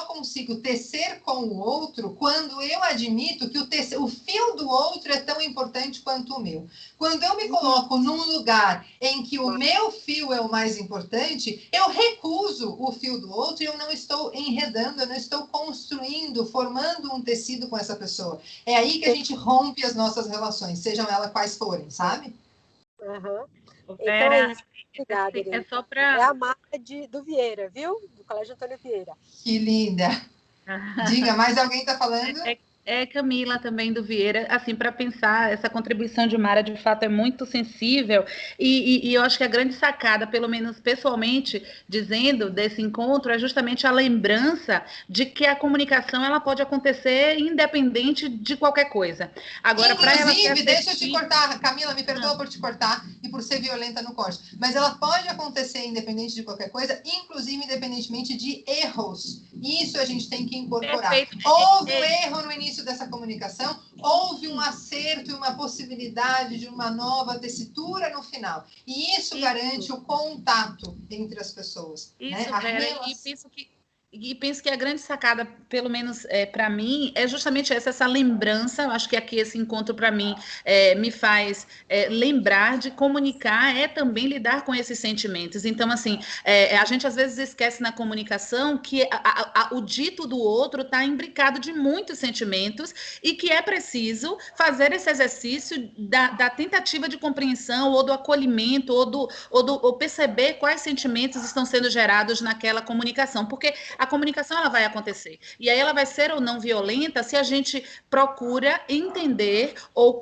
Speaker 5: consigo tecer com o outro quando eu admito que o fio do outro é tão importante quanto o meu. Quando eu me coloco num lugar em que o meu fio é o mais importante, eu recuso o fio do outro e eu não estou enredando, eu não estou construindo, formando um tecido com essa pessoa. É aí que a gente rompe as nossas relações, sejam elas quais forem, sabe?
Speaker 14: Uhum. Então
Speaker 11: Vera,
Speaker 14: é isso. Obrigada, Irene.
Speaker 11: É só para...
Speaker 14: É a marca do Vieira, viu? Do Colégio Antônio Vieira.
Speaker 5: Que linda! Diga, mais alguém está falando?
Speaker 11: Camila também do Vieira, assim, para pensar, essa contribuição de Mara, de fato, é muito sensível, e eu acho que a grande sacada, pelo menos pessoalmente, dizendo desse encontro, é justamente a lembrança de que a comunicação, ela pode acontecer independente de qualquer coisa. Agora,
Speaker 5: inclusive, deixa eu te cortar, Camila, me perdoa por te cortar e por ser violenta no corte, mas ela pode acontecer independente de qualquer coisa, inclusive independentemente de erros. Isso a gente tem que incorporar.
Speaker 11: Perfeito.
Speaker 5: Houve um erro no início dessa comunicação, houve um acerto e uma possibilidade de uma nova tessitura no final. E isso garante o contato entre as pessoas.
Speaker 11: Isso,
Speaker 5: né?
Speaker 11: Vera, e penso que a grande sacada, pelo menos para mim, é justamente essa lembrança. Eu acho que aqui esse encontro, para mim, me faz lembrar de comunicar, também lidar com esses sentimentos. Então, assim, a gente às vezes esquece na comunicação que o dito do outro está imbricado de muitos sentimentos e que é preciso fazer esse exercício da tentativa de compreensão ou do acolhimento ou perceber quais sentimentos estão sendo gerados naquela comunicação, porque a comunicação ela vai acontecer. E aí ela vai ser ou não violenta se a gente procura entender ou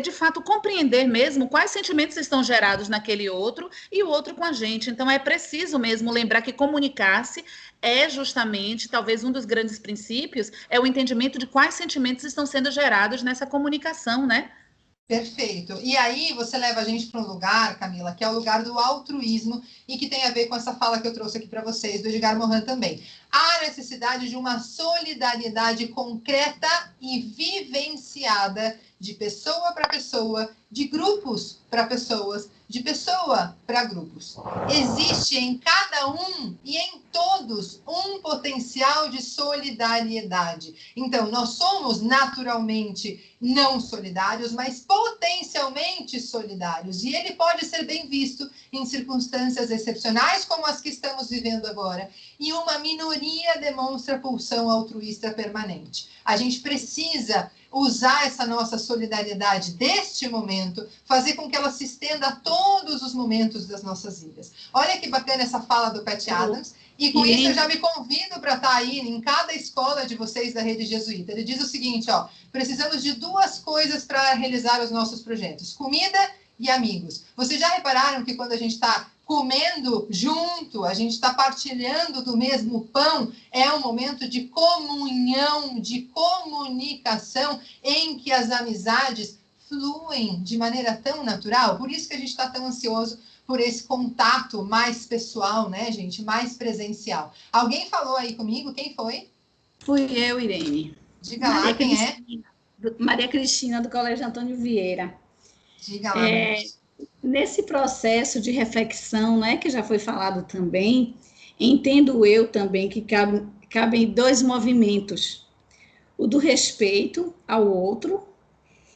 Speaker 11: de fato compreender mesmo quais sentimentos estão gerados naquele outro e o outro com a gente. Então é preciso mesmo lembrar que comunicar-se é justamente, talvez um dos grandes princípios, é o entendimento de quais sentimentos estão sendo gerados nessa comunicação, né?
Speaker 5: Perfeito. E aí você leva a gente para um lugar, Camila, que é o lugar do altruísmo e que tem a ver com essa fala que eu trouxe aqui para vocês, do Edgar Morin também. Há necessidade de uma solidariedade concreta e vivenciada de pessoa para pessoa, de grupos para pessoas, de pessoa para grupos. Existe em cada um e em todos um potencial de solidariedade. Então, nós somos naturalmente não solidários, mas potencialmente solidários. E ele pode ser bem visto em circunstâncias excepcionais, como as que estamos vivendo agora. E uma minoria demonstra pulsão altruísta permanente. A gente precisa usar essa nossa solidariedade deste momento, fazer com que ela se estenda a todos os momentos das nossas vidas. Olha que bacana essa fala do Pat Adams, e com isso eu já me convido para estar aí em cada escola de vocês da Rede Jesuíta. Ele diz o seguinte, ó, precisamos de duas coisas para realizar os nossos projetos, comida e amigos. Vocês já repararam que quando a gente está comendo junto, a gente está partilhando do mesmo pão, é um momento de comunhão, de comunicação, em que as amizades fluem de maneira tão natural. Por isso que a gente está tão ansioso por esse contato mais pessoal, né, gente? Mais presencial. Alguém falou aí comigo? Quem foi?
Speaker 19: Fui eu, Irene.
Speaker 5: Diga lá, quem é?
Speaker 19: Maria Cristina, do Colégio Antônio Vieira.
Speaker 5: Diga lá,
Speaker 19: nesse processo de reflexão, né, que já foi falado também, entendo eu também que cabem dois movimentos, o do respeito ao outro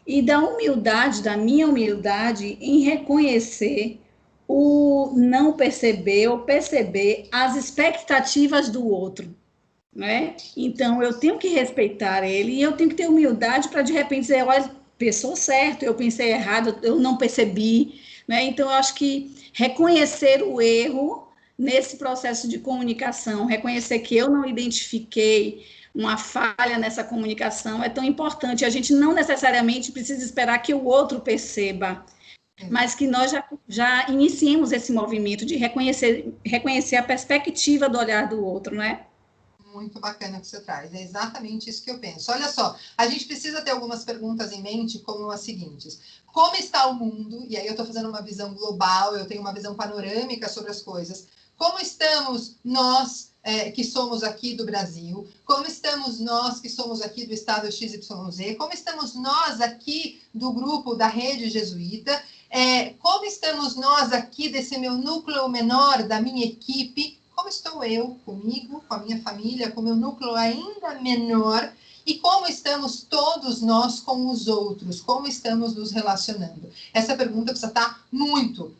Speaker 19: e da humildade, da minha humildade em reconhecer o não perceber ou perceber as expectativas do outro, né? Então, eu tenho que respeitar ele e eu tenho que ter humildade para, de repente, dizer, olha, pensou certo, eu pensei errado, eu não percebi, né? Então, eu acho que reconhecer o erro nesse processo de comunicação, reconhecer que eu não identifiquei uma falha nessa comunicação é tão importante. A gente não necessariamente precisa esperar que o outro perceba, mas que nós já iniciemos esse movimento de reconhecer a perspectiva do olhar do outro, não é?
Speaker 5: muito bacana que você traz. É exatamente isso que eu penso. Olha só, a gente precisa ter algumas perguntas em mente, como as seguintes. Como está o mundo? E aí eu estou fazendo uma visão global, eu tenho uma visão panorâmica sobre as coisas. Como estamos nós, que somos aqui do Brasil? Como estamos nós, que somos aqui do estado XYZ? Como estamos nós aqui do grupo da Rede Jesuíta? Como estamos nós aqui desse meu núcleo menor, da minha equipe? Como estou eu comigo, com a minha família, com o meu núcleo ainda menor? E como estamos todos nós com os outros? Como estamos nos relacionando? Essa pergunta precisa estar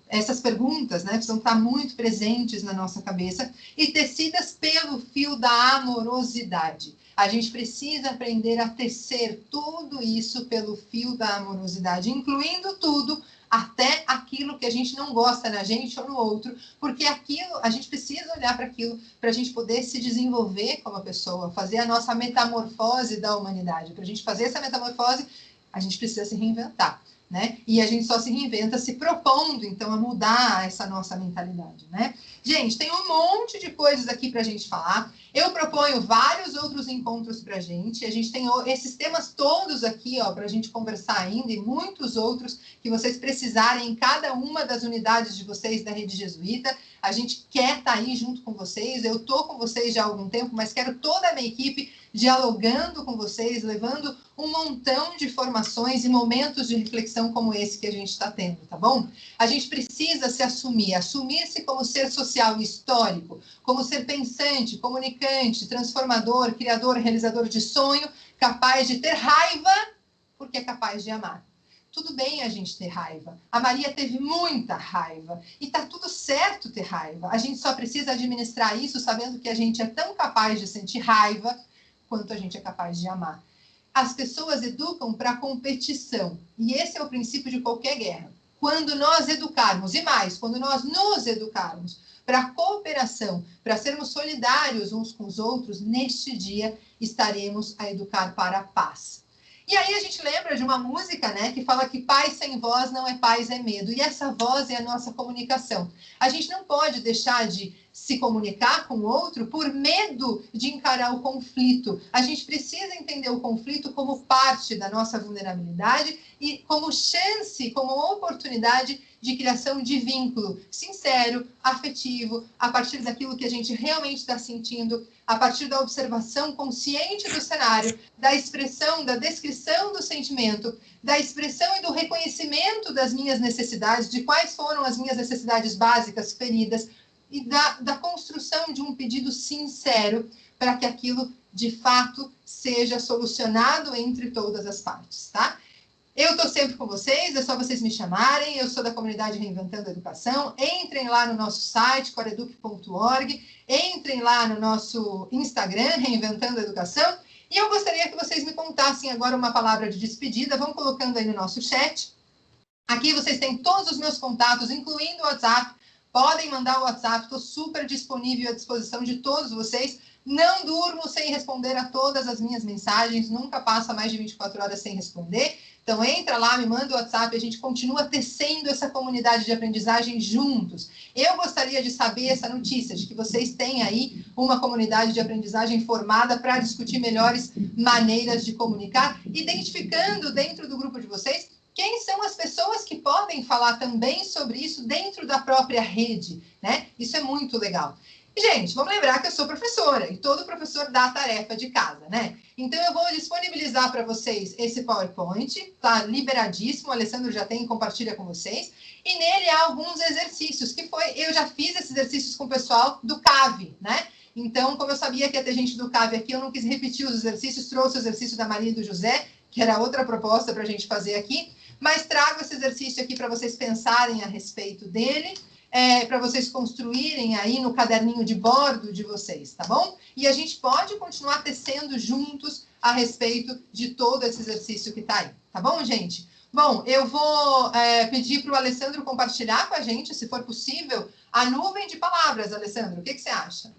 Speaker 5: essas perguntas, né, precisam estar muito presentes na nossa cabeça e tecidas pelo fio da amorosidade. A gente precisa aprender a tecer tudo isso pelo fio da amorosidade, incluindo tudo, até aquilo que a gente não gosta na gente ou no outro, porque aquilo, a gente precisa olhar para aquilo para a gente poder se desenvolver como pessoa, fazer a nossa metamorfose da humanidade. Para a gente fazer essa metamorfose, a gente precisa se reinventar, né? E a gente só se reinventa se propondo, então, a mudar essa nossa mentalidade, né? Gente, tem um monte de coisas aqui para a gente falar. Eu proponho vários outros encontros para a gente. A gente tem esses temas todos aqui, ó, para a gente conversar ainda, e muitos outros que vocês precisarem em cada uma das unidades de vocês da Rede Jesuíta. A gente quer estar aí junto com vocês. Eu estou com vocês já há algum tempo, mas quero toda a minha equipe dialogando com vocês, levando um montão de formações e momentos de reflexão como esse que a gente está tendo, tá bom? A gente precisa se assumir-se como ser social e histórico, como ser pensante, comunicante, transformador, criador, realizador de sonho, capaz de ter raiva, porque é capaz de amar. Tudo bem a gente ter raiva. A Maria teve muita raiva. E tá tudo certo ter raiva. A gente só precisa administrar isso sabendo que a gente é tão capaz de sentir raiva quanto a gente é capaz de amar. As pessoas educam para competição. E esse é o princípio de qualquer guerra. Quando nós educarmos, e mais, quando nós nos educarmos para a cooperação, para sermos solidários uns com os outros, neste dia estaremos a educar para a paz. E aí a gente lembra de uma música, né, que fala que paz sem voz não é paz, é medo. E essa voz é a nossa comunicação. A gente não pode deixar de se comunicar com o outro por medo de encarar o conflito. A gente precisa entender o conflito como parte da nossa vulnerabilidade e como chance, como oportunidade de criação de vínculo sincero, afetivo, a partir daquilo que a gente realmente está sentindo, a partir da observação consciente do cenário, da expressão, da descrição do sentimento, da expressão e do reconhecimento das minhas necessidades, de quais foram as minhas necessidades básicas feridas, e da construção de um pedido sincero para que aquilo, de fato, seja solucionado entre todas as partes, tá? Eu estou sempre com vocês, é só vocês me chamarem, eu sou da comunidade Reinventando a Educação, entrem lá no nosso site, coreduc.org, entrem lá no nosso Instagram, Reinventando a Educação, e eu gostaria que vocês me contassem agora uma palavra de despedida, vão colocando aí no nosso chat. Aqui vocês têm todos os meus contatos, incluindo o WhatsApp, podem mandar o WhatsApp, estou super disponível à disposição de todos vocês. Não durmo sem responder a todas as minhas mensagens, nunca passa mais de 24 horas sem responder. Então, entra lá, me manda o WhatsApp, a gente continua tecendo essa comunidade de aprendizagem juntos. Eu gostaria de saber essa notícia, de que vocês têm aí uma comunidade de aprendizagem formada para discutir melhores maneiras de comunicar, identificando dentro do grupo de vocês quem são as pessoas que podem falar também sobre isso dentro da própria rede, né? Isso é muito legal. E, gente, vamos lembrar que eu sou professora e todo professor dá a tarefa de casa, né? Então, eu vou disponibilizar para vocês esse PowerPoint, tá liberadíssimo, o Alessandro já tem e compartilha com vocês. E nele há alguns exercícios, eu já fiz esses exercícios com o pessoal do CAV, né? Então, como eu sabia que ia ter gente do CAV aqui, eu não quis repetir os exercícios, trouxe o exercício da Maria e do José, que era outra proposta para a gente fazer aqui, mas trago esse exercício aqui para vocês pensarem a respeito dele, para vocês construírem aí no caderninho de bordo de vocês, tá bom? E a gente pode continuar tecendo juntos a respeito de todo esse exercício que está aí, tá bom, gente? Bom, eu vou pedir para o Alessandro compartilhar com a gente, se for possível, a nuvem de palavras, Alessandro. O que você acha?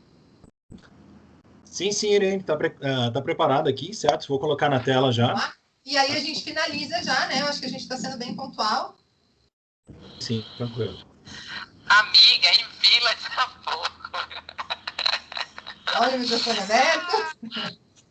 Speaker 2: Sim, Irene, tá preparado aqui, certo? Vou colocar na tela já.
Speaker 5: E aí a gente finaliza já, né? Eu acho que a gente está sendo bem pontual.
Speaker 2: Sim, tranquilo.
Speaker 20: Amiga, em Vila de pouco.
Speaker 5: Olha o microfone aberto.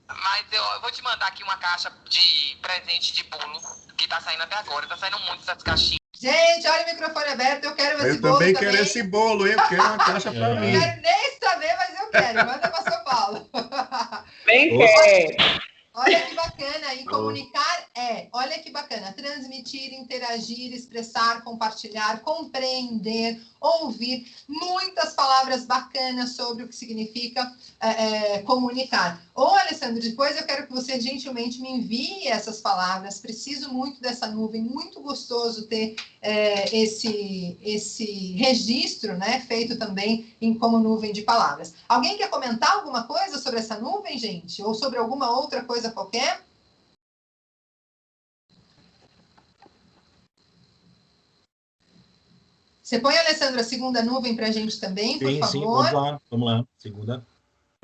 Speaker 20: Mas eu vou te mandar aqui uma caixa de presente de bolo, que tá saindo até agora. Tá saindo muito essas caixinhas.
Speaker 5: Gente, olha o microfone aberto, eu quero esse bolo também.
Speaker 3: Eu também quero esse bolo, hein? Eu quero uma caixa para mim.
Speaker 5: Não quero nem saber, mas eu quero. Manda para São Paulo.
Speaker 21: Bem quer.
Speaker 5: Olha que bacana, e comunicar olha que bacana, transmitir, interagir, expressar, compartilhar, compreender, ouvir, muitas palavras bacanas sobre o que significa comunicar. Ô, Alessandro, depois eu quero que você gentilmente me envie essas palavras, preciso muito dessa nuvem, muito gostoso ter esse registro, né, feito também como nuvem de palavras. Alguém quer comentar alguma coisa sobre essa nuvem, gente? Ou sobre alguma outra coisa qualquer? Você põe, Alessandro, a segunda nuvem para a gente também, por favor.
Speaker 2: Sim, vamos lá. Segunda,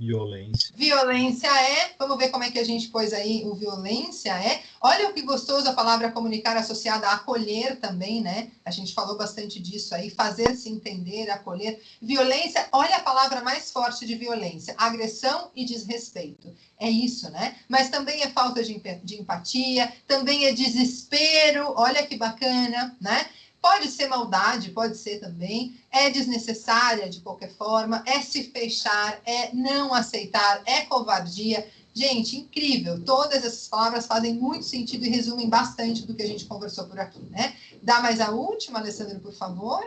Speaker 2: violência.
Speaker 5: Violência vamos ver como é que a gente pôs aí o violência Olha o que gostoso a palavra comunicar associada a acolher também, né? A gente falou bastante disso aí, fazer-se entender, acolher. Violência, olha a palavra mais forte de violência, agressão e desrespeito. É isso, né? Mas também é falta de empatia, também é desespero, olha que bacana, né? Pode ser maldade, pode ser também, é desnecessária de qualquer forma, é se fechar, é não aceitar, é covardia. Gente, incrível, todas essas palavras fazem muito sentido e resumem bastante do que a gente conversou por aqui, né? Dá mais a última, Alessandro, por favor.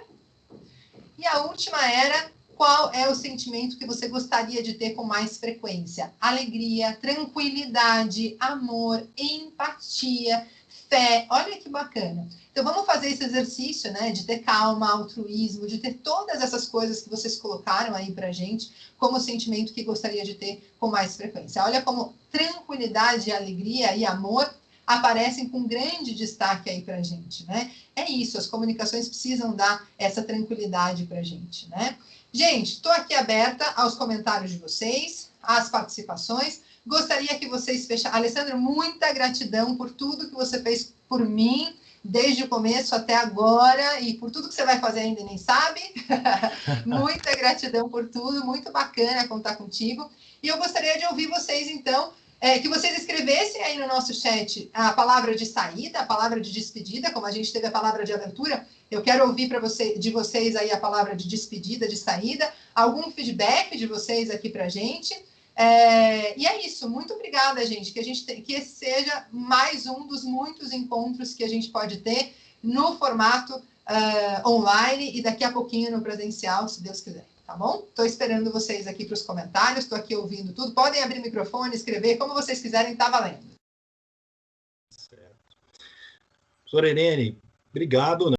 Speaker 5: E a última era, qual é o sentimento que você gostaria de ter com mais frequência? Alegria, tranquilidade, amor, empatia, fé, olha que bacana. Então, vamos fazer esse exercício, né, de ter calma, altruísmo, de ter todas essas coisas que vocês colocaram aí pra gente como sentimento que gostaria de ter com mais frequência. Olha como tranquilidade, alegria e amor aparecem com grande destaque aí pra gente, né? É isso, as comunicações precisam dar essa tranquilidade pra gente, né? Gente, estou aqui aberta aos comentários de vocês, às participações. Gostaria que vocês fechassem. Alessandro, muita gratidão por tudo que você fez por mim, desde o começo até agora, e por tudo que você vai fazer ainda nem sabe. Muita gratidão por tudo, muito bacana contar contigo. E eu gostaria de ouvir vocês, então, que vocês escrevessem aí no nosso chat a palavra de saída, a palavra de despedida, como a gente teve a palavra de abertura, eu quero ouvir de vocês aí a palavra de despedida, de saída, algum feedback de vocês aqui pra gente. E é isso, muito obrigada, gente, que esse seja mais um dos muitos encontros que a gente pode ter no formato online e daqui a pouquinho no presencial, se Deus quiser, tá bom? Estou esperando vocês aqui para os comentários, estou aqui ouvindo tudo, podem abrir o microfone, escrever, como vocês quiserem, tá valendo.
Speaker 2: Certo. Professora Irene, obrigado, né?